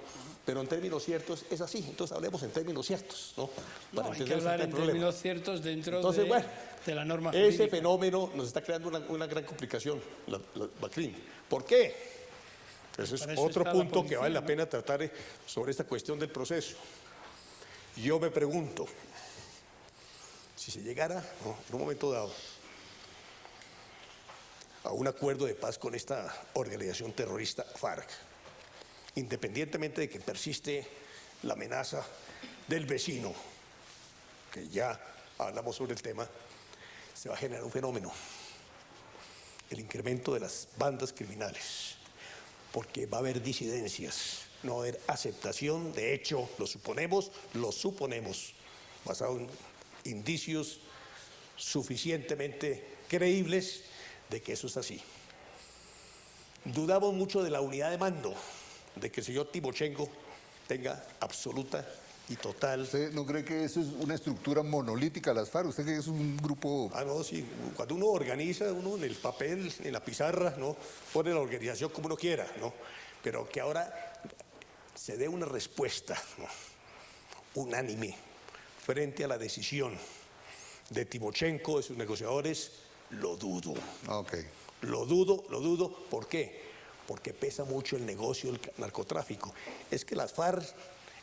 pero en términos ciertos es así. Entonces hablemos en términos ciertos, ¿no? No, hay que hablar en términos ciertos dentro Entonces, bueno, de la norma ese jurídica. fenómeno nos está creando una gran complicación, la BACRIM. ¿Por qué? Ese es Para eso otro está la punto que policía, vale la ¿no? pena tratar sobre esta cuestión del proceso. Yo me pregunto, si se llegara, ¿no?, en un momento dado a un acuerdo de paz con esta organización terrorista FARC, independientemente de que persiste la amenaza del vecino, que ya hablamos sobre el tema, se va a generar un fenómeno, el incremento de las bandas criminales, porque va a haber disidencias, no va a haber aceptación. De hecho, lo suponemos, basado en indicios suficientemente creíbles de que eso es así. Dudamos mucho de la unidad de mando, de que el señor Timochenko tenga absoluta y total... ¿Usted no cree que eso es una estructura monolítica, las FARC? ¿Usted cree que es un grupo...? Ah, no, sí. Cuando uno organiza, uno en el papel, en la pizarra, ¿no?, pone la organización como uno quiera, ¿no? Pero que ahora se dé una respuesta, ¿no?, unánime frente a la decisión de Timochenko, de sus negociadores, lo dudo. Ok. Lo dudo. ¿Por qué? Porque pesa mucho el negocio del narcotráfico. Es que las FARC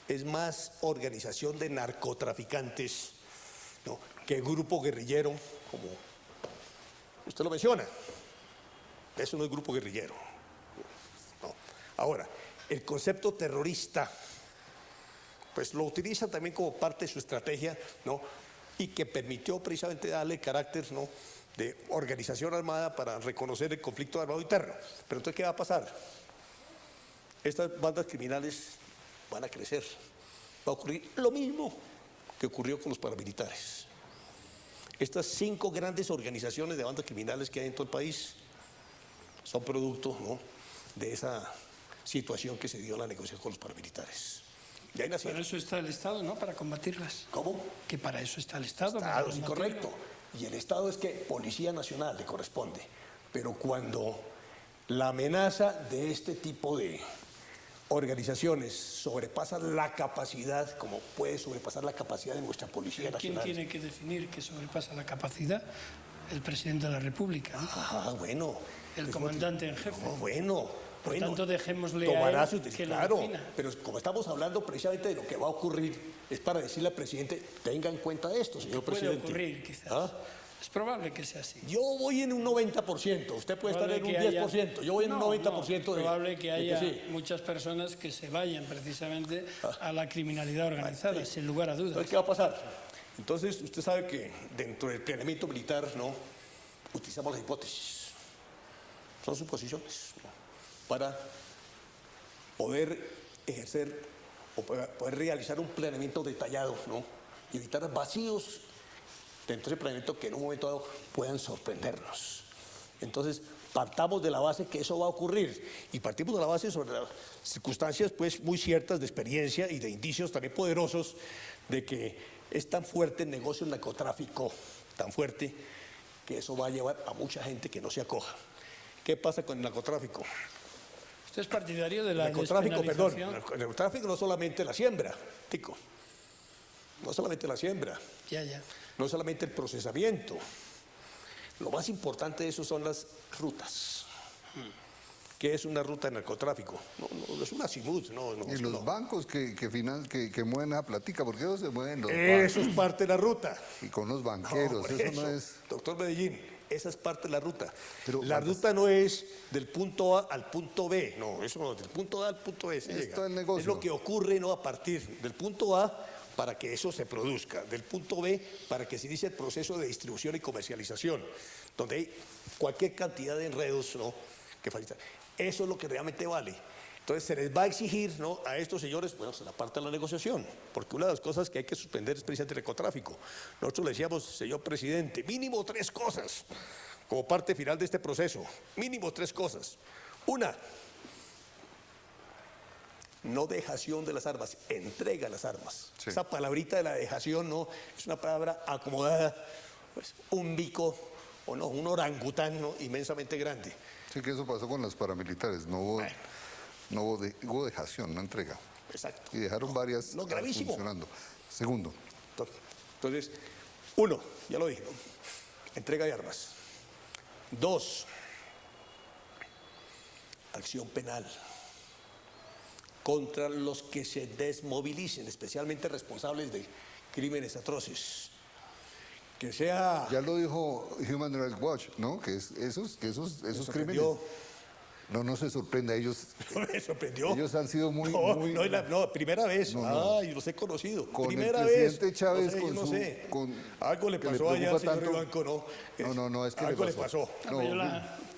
es más organización de narcotraficantes, ¿no?, que grupo guerrillero, como usted lo menciona. Eso no es grupo guerrillero. No. Ahora, el concepto terrorista, pues lo utiliza también como parte de su estrategia, ¿no?, y que permitió precisamente darle carácter, ¿no?, de organización armada para reconocer el conflicto armado interno. Pero entonces, ¿qué va a pasar? Estas bandas criminales van a crecer. Va a ocurrir lo mismo que ocurrió con los paramilitares. Estas 5 grandes organizaciones de bandas criminales que hay en todo el país son producto, ¿no?, de esa situación que se dio en la negociación con los paramilitares. Y ahí nacieron. Para eso está el Estado, ¿no?, para combatirlas. ¿Cómo? Que para eso está el Estado. para Estado, sí, combatirlas. correcto. Y el Estado es que Policía Nacional le corresponde. Pero cuando la amenaza de este tipo de organizaciones sobrepasa la capacidad, como puede sobrepasar la capacidad de nuestra Policía ¿Quién Nacional. tiene que definir que sobrepasa la capacidad? El presidente de la República, ¿no? Ah, bueno. El comandante en jefe. No, bueno. Por Bueno, tanto, dejémosle tomará a él sus que lo claro, defina. pero como estamos hablando precisamente de lo que va a ocurrir, es para decirle al presidente, tenga en cuenta esto, señor Puede presidente. ocurrir, quizás. ¿Ah? Es probable que sea así. Yo voy en un 90%, usted puede estar en un Probable que 10%, yo voy en un 90% Es probable que haya sí. muchas personas que se vayan precisamente a la criminalidad organizada, sin lugar a dudas. Entonces, ¿qué va a pasar? Entonces, usted sabe que dentro del planeamiento militar, ¿no?, utilizamos las hipótesis. Son suposiciones, ¿no?, para poder ejercer o poder realizar un planeamiento detallado, ¿no?, y evitar vacíos dentro del planeamiento que en un momento dado puedan sorprendernos. Entonces, partamos de la base que eso va a ocurrir y partimos de la base sobre las circunstancias pues muy ciertas de experiencia y de indicios también poderosos de que es tan fuerte el negocio del narcotráfico, tan fuerte, que eso va a llevar a mucha gente que no se acoja. ¿Qué pasa con el narcotráfico? ¿Usted es partidario de El la narcotráfico, perdón, despenalización? el narcotráfico no solamente la siembra, Tico, no solamente la siembra, Ya. no solamente el procesamiento. Lo más importante de eso son las rutas. ¿Qué es una ruta de narcotráfico? No es una simut, no. Y los bancos que mueven a platica, porque ellos se mueven los Eso bancos. es parte de la ruta. Y con los banqueros, por eso no es... Doctor Medellín, esa es parte de la ruta. Pero, la ruta no es del punto A al punto B, no, eso no, del punto A al punto B se llega. todo el negocio. Es lo que ocurre, ¿no?, a partir del punto A para que eso se produzca, del punto B para que se inicie el proceso de distribución y comercialización, donde hay cualquier cantidad de enredos, ¿no?, que faltan. Eso es lo que realmente vale. Entonces se les va a exigir, ¿no?, a estos señores, bueno, se la parte de la negociación, porque una de las cosas que hay que suspender es precisamente el narcotráfico. Nosotros le decíamos, señor presidente, mínimo 3 cosas como parte final de este proceso, mínimo 3 cosas. Una, no dejación de las armas, entrega las armas. Sí. Esa palabrita de la dejación, ¿no?, es una palabra acomodada, pues, un bico o no, un orangután, ¿no?, inmensamente grande. Sí, que eso pasó con los paramilitares, no hubo dejación, no entrega. Exacto. Y dejaron varias No, gravísimo. funcionando. Segundo. Entonces, uno, ya lo dije, ¿no? Entrega de armas. Dos, acción penal contra los que se desmovilicen, especialmente responsables de crímenes atroces. Que sea... Ya lo dijo Human Rights Watch, ¿no? Que esos crímenes... No se sorprenda, ellos... No me sorprendió. Ellos han sido muy... No, primera vez. No. Ay, los he conocido. Con Primera el presidente vez. Chávez, No sé. Algo le que pasó allá al señor tanto. Ivanco, ¿no? No, es que algo le pasó.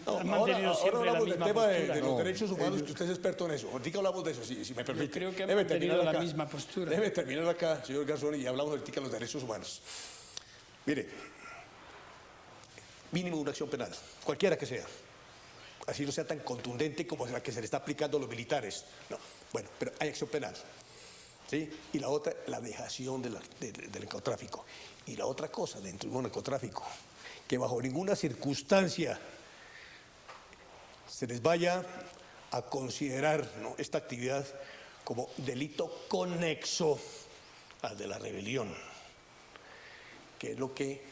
Han mantenido siempre ahora la hablamos del misma tema de postura. los derechos humanos, que usted es experto en eso. Ahorita hablamos de eso, si me permite. Yo creo que han Déjeme mantenido terminar la acá. misma postura. Déjeme terminar acá, señor Garzón, y hablamos ahorita de los derechos humanos. Mire, mínimo una acción penal, cualquiera que sea. Así no sea tan contundente como la que se le está aplicando a los militares. No, bueno, pero hay acción penal. ¿Sí? Y la otra, la dejación del narcotráfico. Y la otra cosa dentro del narcotráfico, que bajo ninguna circunstancia se les vaya a considerar, ¿no?, esta actividad como delito conexo al de la rebelión, que es lo que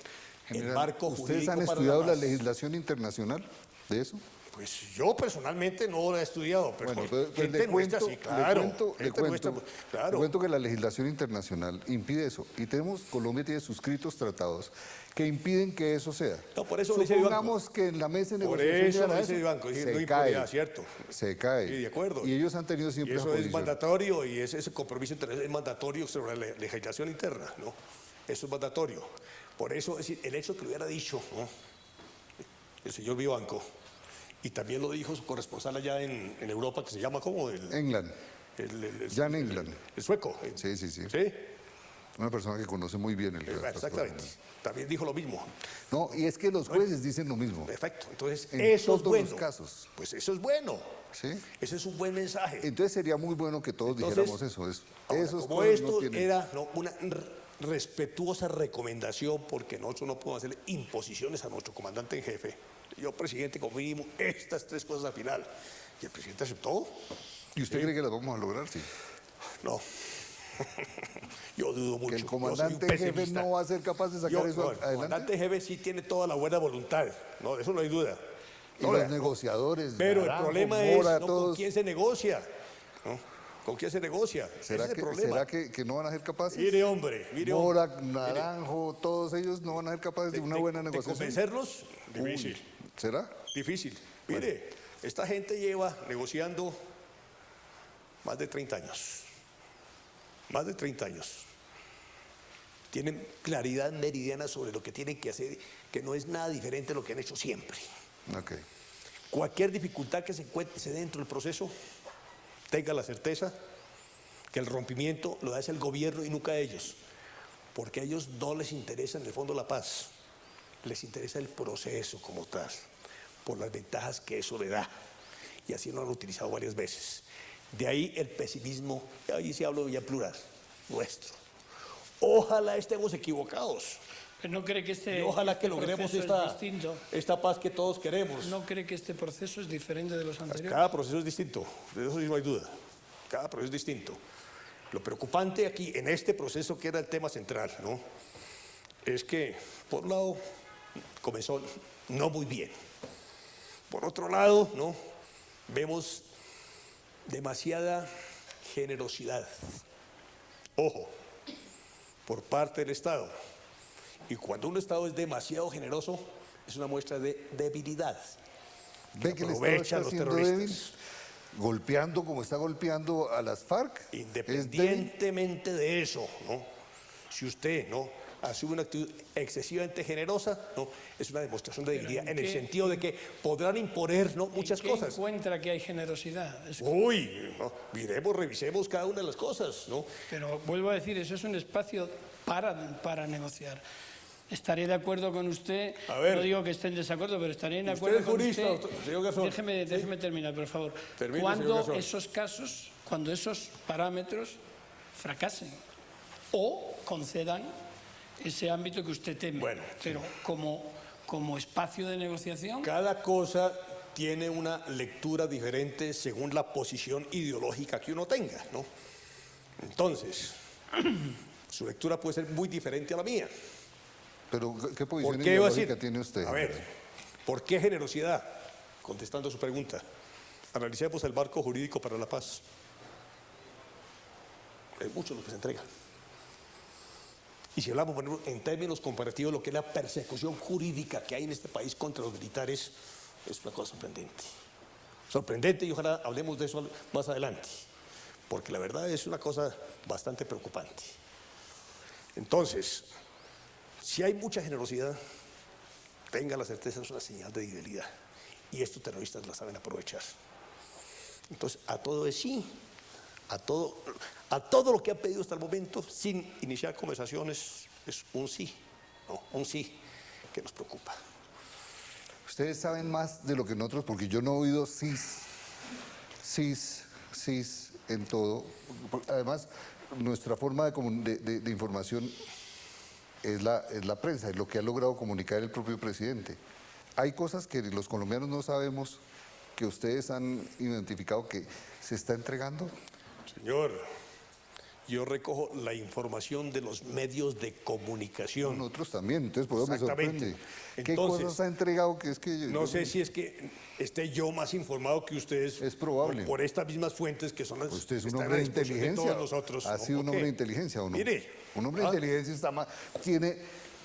el marco jurídico ¿Ustedes han para estudiado la paz. legislación internacional de eso? Pues yo personalmente no lo he estudiado, pero Bueno, pues gente le nuestra cuento, sí, claro. le cuento Claro. que la legislación internacional impide eso. Y Colombia tiene suscritos tratados que impiden que eso sea. No, por eso lo dice Vivanco. Supongamos que en la mesa de Por negociación eso llegara lo dice eso, Vivanco, dice, no se impunidad, cae, ¿cierto? se cae. Sí, de acuerdo. Y ellos han tenido Y siempre eso es oposición. mandatorio, y ese compromiso internacional es mandatorio sobre la legislación interna, ¿no? Eso es mandatorio. Por eso, es decir, el hecho que lo hubiera dicho, ¿no?, el señor Vivanco, y también lo dijo su corresponsal allá en Europa, que se llama ¿cómo? England, Jan England. El sueco. Sí. ¿Sí? Una persona que conoce muy bien el caso. Exactamente. También dijo lo mismo. No, y es que los jueces dicen lo mismo. Perfecto. Entonces, En eso es todos bueno. los casos. Pues eso es bueno. ¿Sí? Ese es un buen mensaje. Entonces sería muy bueno que todos Entonces, dijéramos eso. Ahora, Esos como cosas esto no tienen... era, ¿no?, una respetuosa recomendación, porque nosotros no podemos hacerle imposiciones a nuestro comandante en jefe. Yo, presidente, como mínimo, estas tres cosas al final. Y el presidente aceptó. ¿Y usted cree que las vamos a lograr? Sí. No. Yo dudo mucho. Que el Yo soy un comandante jefe pesimista. no va a ser capaz de sacar eso El adelante. comandante jefe sí tiene toda la buena voluntad. No, de eso no hay duda. Y Ahora, los negociadores, pero Naranjo, el problema Mora, es, ¿no?, todos. con quién se negocia. ¿No? ¿Con quién se negocia? ¿Será, Ese es el que, problema. ¿será que no van a ser capaces? Mire, hombre. Mora, Naranjo, todos ellos no van a ser capaces de una buena De negociación. convencerlos, difícil. ¿Será? Difícil. Mire, esta gente lleva negociando más de 30 años. Más de 30 años. Tienen claridad meridiana sobre lo que tienen que hacer, que no es nada diferente a lo que han hecho siempre. Ok. Cualquier dificultad que se encuentre dentro del proceso, tenga la certeza que el rompimiento lo hace el gobierno y nunca ellos. Porque a ellos no les interesa en el fondo la paz, les interesa el proceso como tal, por las ventajas que eso le da. Y así lo han utilizado varias veces. De ahí el pesimismo, ahí sí hablo ya en plural, nuestro. Ojalá estemos equivocados. Pero ¿no cree que Y ojalá que logremos proceso es distinto? esta paz que todos queremos. ¿No cree que este proceso es diferente de los anteriores? Cada proceso es distinto, de eso sí no hay duda. Cada proceso es distinto. Lo preocupante aquí, en este proceso que era el tema central, ¿no?, es que, por un lado, comenzó no muy bien. Por otro lado, ¿no?, vemos demasiada generosidad. Ojo, por parte del Estado. Y cuando un Estado es demasiado generoso, es una muestra de debilidad. ¿Ve que el Estado Aprovecha está a los siendo terroristas. débil? Golpeando como está golpeando a las FARC. ¿Es débil? Independientemente de eso, ¿no?, si usted, ¿no?, asume una actitud excesivamente generosa, ¿no?, es una demostración de debilidad, en el sentido de que podrán imponer, ¿no?, muchas ¿En qué cosas. encuentra que hay generosidad? Uy, ¿no?, miremos, revisemos cada una de las cosas, ¿no? Pero vuelvo a decir, eso es un espacio para negociar. Estaré de acuerdo con usted, A ver. no digo que esté en desacuerdo, pero estaré en Usted acuerdo es con jurista, usted. señor Garzón. Déjeme terminar, por favor. Termine, señor Cuando Garzón. esos casos, cuando esos parámetros fracasen o concedan ese ámbito que usted teme. Bueno, pero como espacio de negociación, Cada cosa tiene una lectura diferente según la posición ideológica que uno tenga, ¿no? Entonces, su lectura puede ser muy diferente a la mía. Pero, ¿qué ¿Por posición qué va a ideológica decir? tiene usted? A ver, ¿por qué generosidad? Contestando a su pregunta, analicemos el marco jurídico para la paz. Es mucho lo que se entrega. Y si hablamos, por ejemplo, en términos comparativos, lo que es la persecución jurídica que hay en este país contra los militares, es una cosa sorprendente. Sorprendente, y ojalá hablemos de eso más adelante, porque la verdad es una cosa bastante preocupante. Entonces, si hay mucha generosidad, tenga la certeza, es una señal de fidelidad. Y estos terroristas la saben aprovechar. Entonces, a todo es sí. A todo lo que han pedido hasta el momento, sin iniciar conversaciones, es un sí. No, un sí que nos preocupa. Ustedes saben más de lo que nosotros, porque yo no he oído cis en todo. Además, nuestra forma de información es la prensa, es lo que ha logrado comunicar el propio presidente. Hay cosas que los colombianos no sabemos, que ustedes han identificado que se está entregando. Señor, yo recojo la información de los medios de comunicación. Nosotros también, entonces por eso me Exactamente. sorprende. ¿Qué Entonces, cosas ha entregado que es que no sé si es que esté yo más informado que ustedes. Es probable. Por estas mismas fuentes que son las usted es que un están hombre a de disposición inteligencia? todos nosotros. ¿Ha sido un ¿O hombre qué? de inteligencia o no? Mire. Un hombre de inteligencia tiene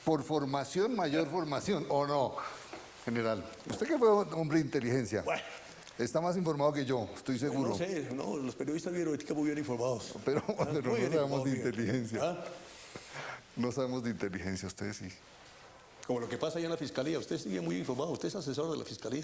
por formación mayor formación, ¿o no, general? ¿Usted que fue hombre de inteligencia? Bueno. Está más informado que yo, estoy seguro. No sé, no, los periodistas de bioética muy bien informados. Pero Muy no bien sabemos de informados, inteligencia. ¿Ah? No sabemos de inteligencia, ustedes sí. Como lo que pasa allá en la fiscalía. Usted sigue muy informado, usted es asesor de la fiscalía.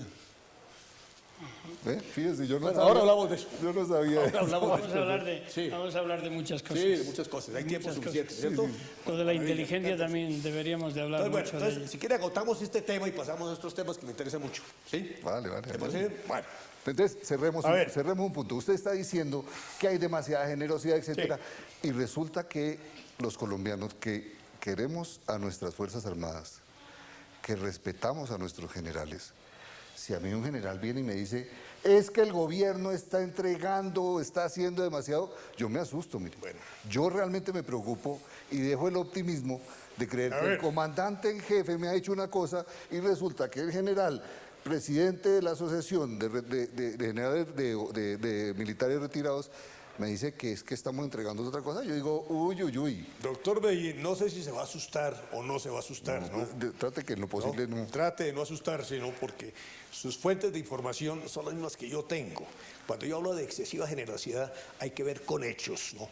Fíjese, yo no Bueno, sabía. ahora hablamos de eso. Yo no sabía Ahora eso. hablamos Vamos a hablar de muchas cosas. Sí, de muchas cosas. Hay tiempo Muchas suficiente, cosas. ¿cierto? Lo de la inteligencia también deberíamos de hablar Entonces, mucho bueno, de entonces, ello. si quiere agotamos este tema y pasamos a otros temas que me interesan mucho. ¿Sí? Vale. ¿Te parece bien? Bueno. Entonces, cerremos A ver. un punto. Usted está diciendo que hay demasiada generosidad, etcétera, y resulta que los colombianos que queremos a nuestras Fuerzas Armadas, que respetamos a nuestros generales, si a mí un general viene y me dice, es que el gobierno está entregando, está haciendo demasiado, yo me asusto, mire. Bueno. Yo realmente me preocupo y dejo el optimismo de creer A que ver. el comandante en jefe me ha dicho una cosa y resulta que el general, presidente de la Asociación de Generales de Militares Retirados, me dice que es que estamos entregando otra cosa. Yo digo, uy. Doctor Medellín, no sé si se va a asustar o no se va a asustar, ¿no? Trate que en lo posible no. Trate de no asustarse, ¿no? Porque sus fuentes de información son las mismas que yo tengo. Cuando yo hablo de excesiva generosidad, hay que ver con hechos, ¿no?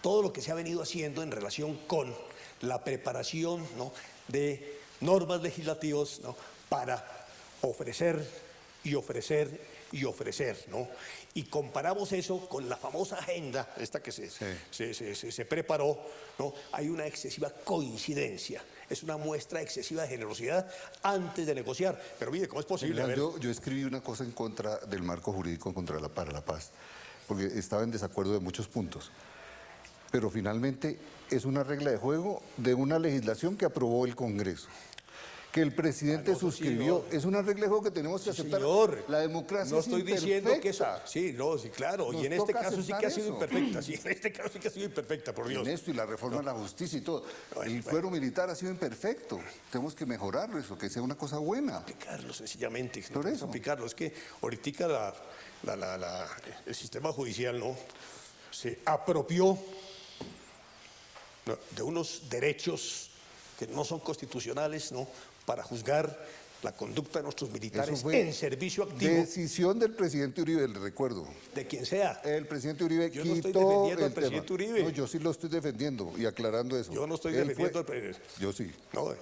Todo lo que se ha venido haciendo en relación con la preparación, ¿no?, de normas legislativas, ¿no?, para ofrecer y ofrecer y ofrecer, ¿no? Y comparamos eso con la famosa agenda, esta que se preparó, ¿no? Hay una excesiva coincidencia, es una muestra excesiva de generosidad antes de negociar. Pero mire, ¿cómo es posible? A ver. Yo escribí una cosa en contra del marco jurídico para la paz, porque estaba en desacuerdo de muchos puntos. Pero finalmente es una regla de juego de una legislación que aprobó el Congreso, que el presidente suscribió. Señor. Es una regla de juego que tenemos que aceptar. Señor, La democracia no es estoy diciendo que eso. imperfecta. Sí, no, sí, claro. Nos Y en este toca caso sí aceptar que ha sido eso. imperfecta. Sí, en este caso sí que ha sido imperfecta, por Dios. En esto y la reforma de la justicia y todo. El fuero militar ha sido imperfecto. Tenemos que mejorarlo, eso, que sea una cosa buena. Aplicarlo sencillamente. Por No eso. aplicarlo. Es que ahorita el sistema judicial, ¿no?, se apropió, ¿no?, de unos derechos que no son constitucionales, ¿no?, para juzgar la conducta de nuestros militares Eso fue en servicio activo, decisión del presidente Uribe, le recuerdo. de quien sea. El presidente Uribe Yo no quitó estoy defendiendo al el presidente tema. Uribe. No, yo sí lo estoy defendiendo y aclarando eso. Yo no estoy Él defendiendo fue- al presidente. Yo sí. No,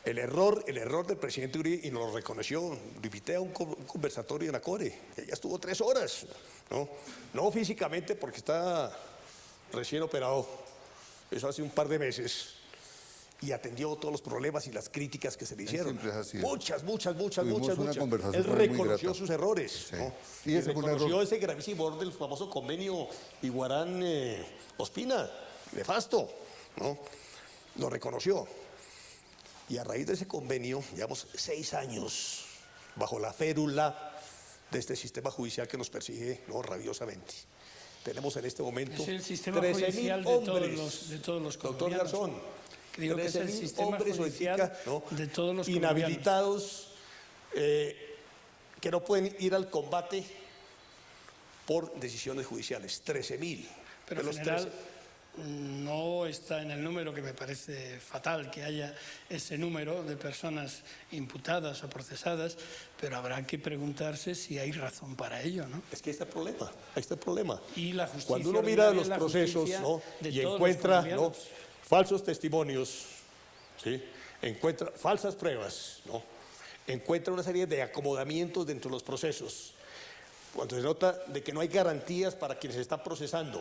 el error del presidente Uribe, y nos lo reconoció, lo invité a un conversatorio en la Core, y ella estuvo 3 horas, no físicamente porque está recién operado, eso hace un par de meses, y atendió todos los problemas y las críticas que se le hicieron. siempre es así. Muchas. Tuvimos una conversación Él por ahí muy reconoció grata. sus errores, Sí. ¿no? Y Y ese fue un reconoció error. ese gravísimo error del famoso convenio Iguarán-Ospina, nefasto, ¿no? Lo reconoció. Y a raíz de ese convenio, llevamos 6 años bajo la férula de este sistema judicial que nos persigue, ¿no?, rabiosamente. tenemos en este momento Es el sistema 13.000 judicial hombres. de todos los Doctor colombianos. Garzón, Que digo que es el 13.000 sistema hombres judicial ahorita, ¿no? de todos los inhabilitados, que no pueden ir al combate por decisiones judiciales. 13.000. Pero de en los general no está en el número, que me parece fatal que haya ese número de personas imputadas o procesadas, pero habrá que preguntarse si hay razón para ello, ¿no? Es que ahí está el problema. Y la justicia Cuando uno mira ordinaria los es la procesos, justicia ¿no? de y todos los encuentra, ¿no? colombianos. falsos testimonios, ¿sí? Encuentra falsas pruebas, ¿no? Encuentra una serie de acomodamientos dentro de los procesos. Cuando se nota de que no hay garantías para quienes se están procesando,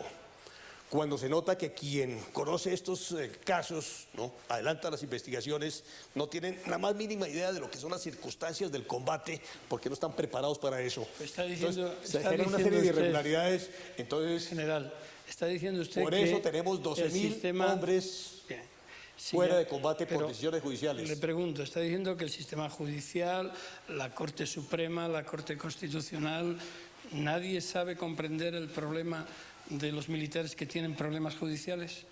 cuando se nota que quien conoce estos casos, ¿no? adelanta las investigaciones, no tienen la más mínima idea de lo que son las circunstancias del combate, porque no están preparados para eso. Está diciendo, Entonces, se está genera una diciendo serie de usted, irregularidades. Entonces, general, está diciendo usted por que eso tenemos el 12.000 sistema- hombres Bien. Sí, fuera ya, de combate por pero decisiones judiciales. Le pregunto, está diciendo que el sistema judicial, la Corte Suprema, la Corte Constitucional, nadie sabe comprender el problema de los militares que tienen problemas judiciales.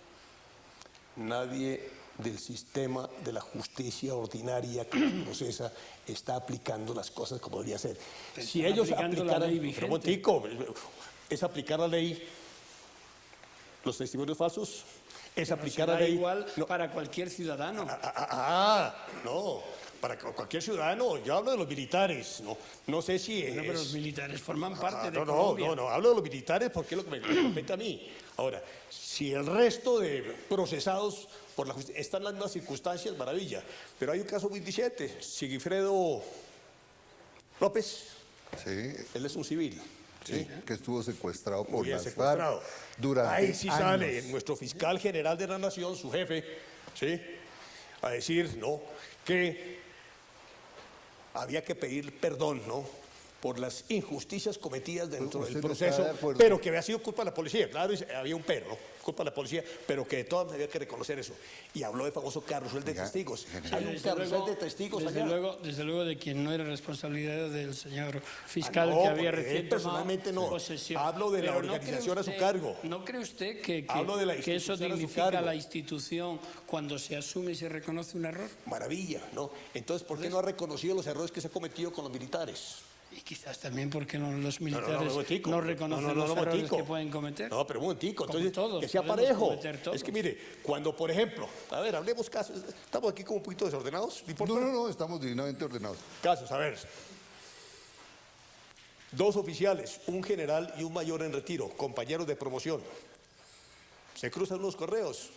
Nadie del sistema de la justicia ordinaria que los procesa está aplicando las cosas como debería ser. Pero Si están ellos aplicando la aplicaran, ley pero vigente. un momentico, es aplicar la ley, los testimonios falsos, es Pero aplicar será la ley. igual No, para cualquier ciudadano. no, para cualquier ciudadano, yo hablo de los militares, no sé si es... Bueno, pero los militares forman parte de no, Colombia. no, hablo de los militares porque es lo que me compete a mí. Ahora, si el resto de procesados por la justicia están en las mismas circunstancias, maravilla. Pero hay un caso muy diciente, Sigifredo López, Sí, él es un civil. sí, que estuvo secuestrado por Muy bien las secuestrado. FARC durante Ahí sí años. sale nuestro fiscal general de la Nación, su jefe, ¿sí? A decir, ¿no?, que había que pedir perdón, ¿no?, por las injusticias cometidas dentro ¿Usted del no está proceso, de acuerdo? pero que había sido culpa de la policía. Claro, había un pero, ¿no?, culpa de la policía, pero que de todas maneras había que reconocer eso. Y habló del famoso carrusel de Oiga, testigos. general. Hay un carrusel de testigos allá. Desde luego de quien no era responsabilidad del señor fiscal no, que había porque él recién personalmente tomado no. posesión. Hablo de la Pero ¿no organización cree a su usted- cargo. ¿No cree usted que Hablo de la que eso institución a su dignifica cargo. la institución cuando se asume y se reconoce un error? Maravilla, ¿no? Entonces, ¿por qué no ha reconocido los errores que se ha cometido con los militares? Y quizás también porque los militares un momentico. no reconocen los errores momentico. que pueden cometer. No, pero un momentico, Como entonces todos, que sea podemos parejo. cometer todos. Es que mire, cuando por ejemplo, a ver, hablemos casos, estamos aquí como un poquito desordenados, ¿no importa? No, estamos divinamente ordenados. Casos, a ver. 2 oficiales, un general y un mayor en retiro, compañeros de promoción. Se cruzan unos correos.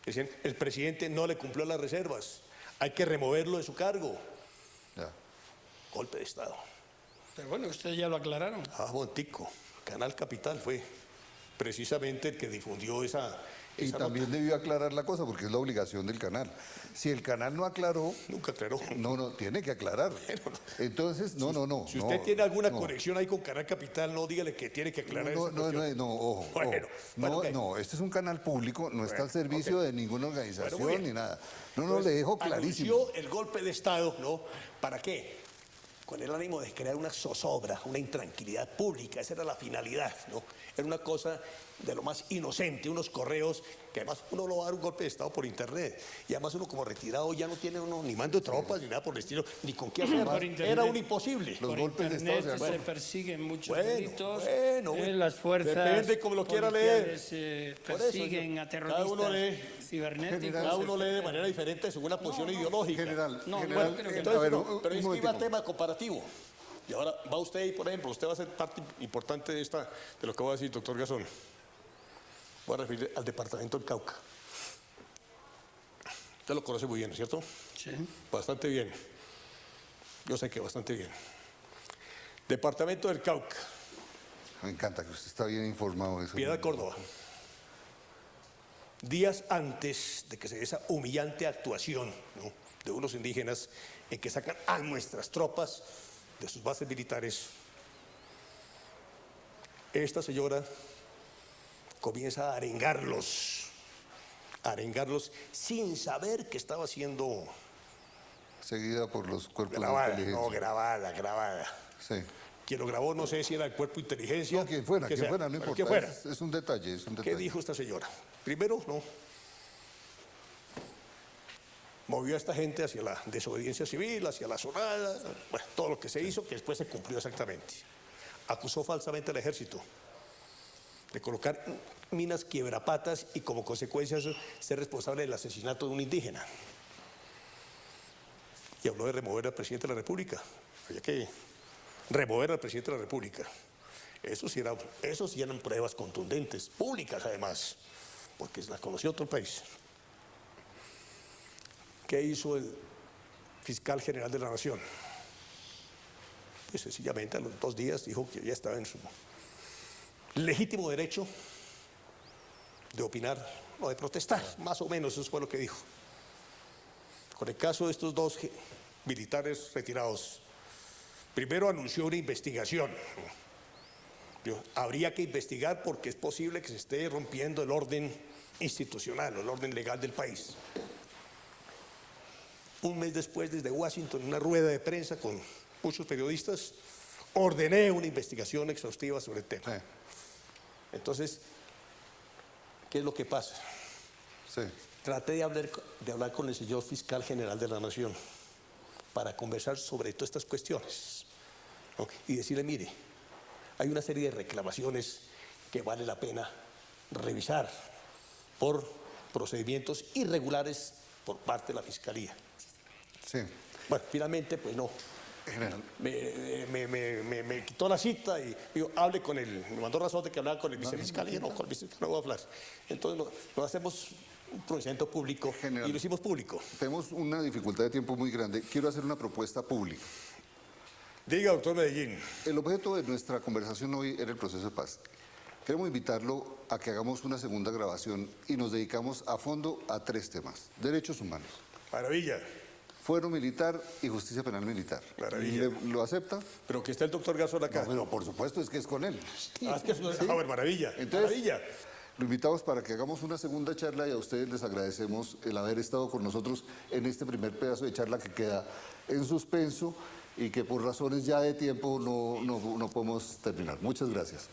Dicen, el presidente no le cumplió las reservas, hay que removerlo de su cargo. Ya. Golpe de Estado. Pero bueno, ustedes ya lo aclararon. Montico, Canal Capital fue precisamente el que difundió esa Y nota. también debió aclarar la cosa porque es la obligación del canal. Si el canal no aclaró, Nunca aclaró. no, tiene que aclarar. Entonces, no. Si usted tiene alguna no. conexión ahí con Canal Capital, no dígale que tiene que aclarar esa cuestión. Ojo. Bueno, ok. Este es un canal público, no está al Bueno, servicio ok. de ninguna organización Bueno, muy bien. ni nada. Le Entonces, dejo clarísimo. Anunció el golpe de Estado, ¿no? ¿Para qué? Con el ánimo de crear una zozobra, una intranquilidad pública. Esa era la finalidad, ¿no? Era una cosa de lo más inocente, unos correos que además uno lo va a dar un golpe de Estado por internet. Y además uno como retirado ya no tiene uno ni mando de tropas ni nada por el estilo, ni con qué hacer. Por internet. Era un imposible. Los Por golpes de internet Estado se persiguen muchos Bueno, delitos. bueno, las fuerzas depende cómo lo quiera leer. policiales, Por eso, persiguen a cada uno terroristas lee- cibernéticos. Cada uno lee de manera diferente según la posición ideológica. General, No, general, bueno, creo que Entonces, a ver, pero es que un iba a momentico. tema comparativo. Y ahora va usted ahí, por ejemplo, usted va a ser parte importante de lo que voy a decir, doctor Garzón. Voy a referir al departamento del Cauca. Usted lo conoce muy bien, ¿cierto? Sí. Bastante bien. Yo sé que bastante bien. Departamento del Cauca, Me encanta que usted está bien informado de eso. Piedad Córdoba. Días antes de que se dé esa humillante actuación, ¿no?, de unos indígenas en que sacan a nuestras tropas de sus bases militares, esta señora comienza a arengarlos sin saber que estaba siendo Seguida por los cuerpos de grabada, inteligencia. no, grabada. Sí. Quien lo grabó no sé si era el cuerpo de inteligencia. No, quien fuera, que sea, no pero importa. quien fuera. Es un detalle, es un detalle. ¿Qué dijo esta señora? Primero, no. Movió a esta gente hacia la desobediencia civil, hacia la sonada, bueno, todo lo que se hizo, que después se cumplió exactamente. Acusó falsamente al ejército de colocar minas quiebrapatas y como consecuencia ser responsable del asesinato de un indígena. Y habló de remover al presidente de la República. Había que remover al presidente de la República. Eso sí eran pruebas contundentes, públicas además, porque las conoció otro país. ¿Qué hizo el fiscal general de la Nación? Pues sencillamente a los 2 días dijo que ya estaba en su legítimo derecho de opinar o de protestar, más o menos eso fue lo que dijo. Con el caso de estos 2 militares retirados, primero anunció una investigación. Habría que investigar porque es posible que se esté rompiendo el orden institucional, el orden legal del país. Un mes después, desde Washington, en una rueda de prensa con muchos periodistas, ordené una investigación exhaustiva sobre el tema. Sí. Entonces, ¿qué es lo que pasa? Sí. Traté de hablar con el señor fiscal general de la Nación para conversar sobre todas estas cuestiones, ¿no? Y decirle, mire, hay una serie de reclamaciones que vale la pena revisar por procedimientos irregulares por parte de la Fiscalía. Sí. Bueno, finalmente, pues no. General. Me quitó la cita y digo, me mandó razón de que hablara con el vicefiscal. Y yo, no, con el vicefiscal no voy a hablar. Entonces, nos hacemos un pronunciamiento público General, y lo hicimos público. Tenemos una dificultad de tiempo muy grande. Quiero hacer una propuesta pública. Diga, doctor Medellín. El objeto de nuestra conversación hoy era el proceso de paz. Queremos invitarlo a que hagamos una segunda grabación y nos dedicamos a fondo a 3 temas. Derechos humanos, Maravilla. fuero militar y justicia penal militar. Maravilla. ¿Lo acepta? Pero que está el doctor Garzón acá. No, pero por supuesto es que es con él. Es que maravilla. Entonces, maravilla. Lo invitamos para que hagamos una segunda charla y a ustedes les agradecemos el haber estado con nosotros en este primer pedazo de charla que queda en suspenso y que por razones ya de tiempo no podemos terminar. Muchas gracias.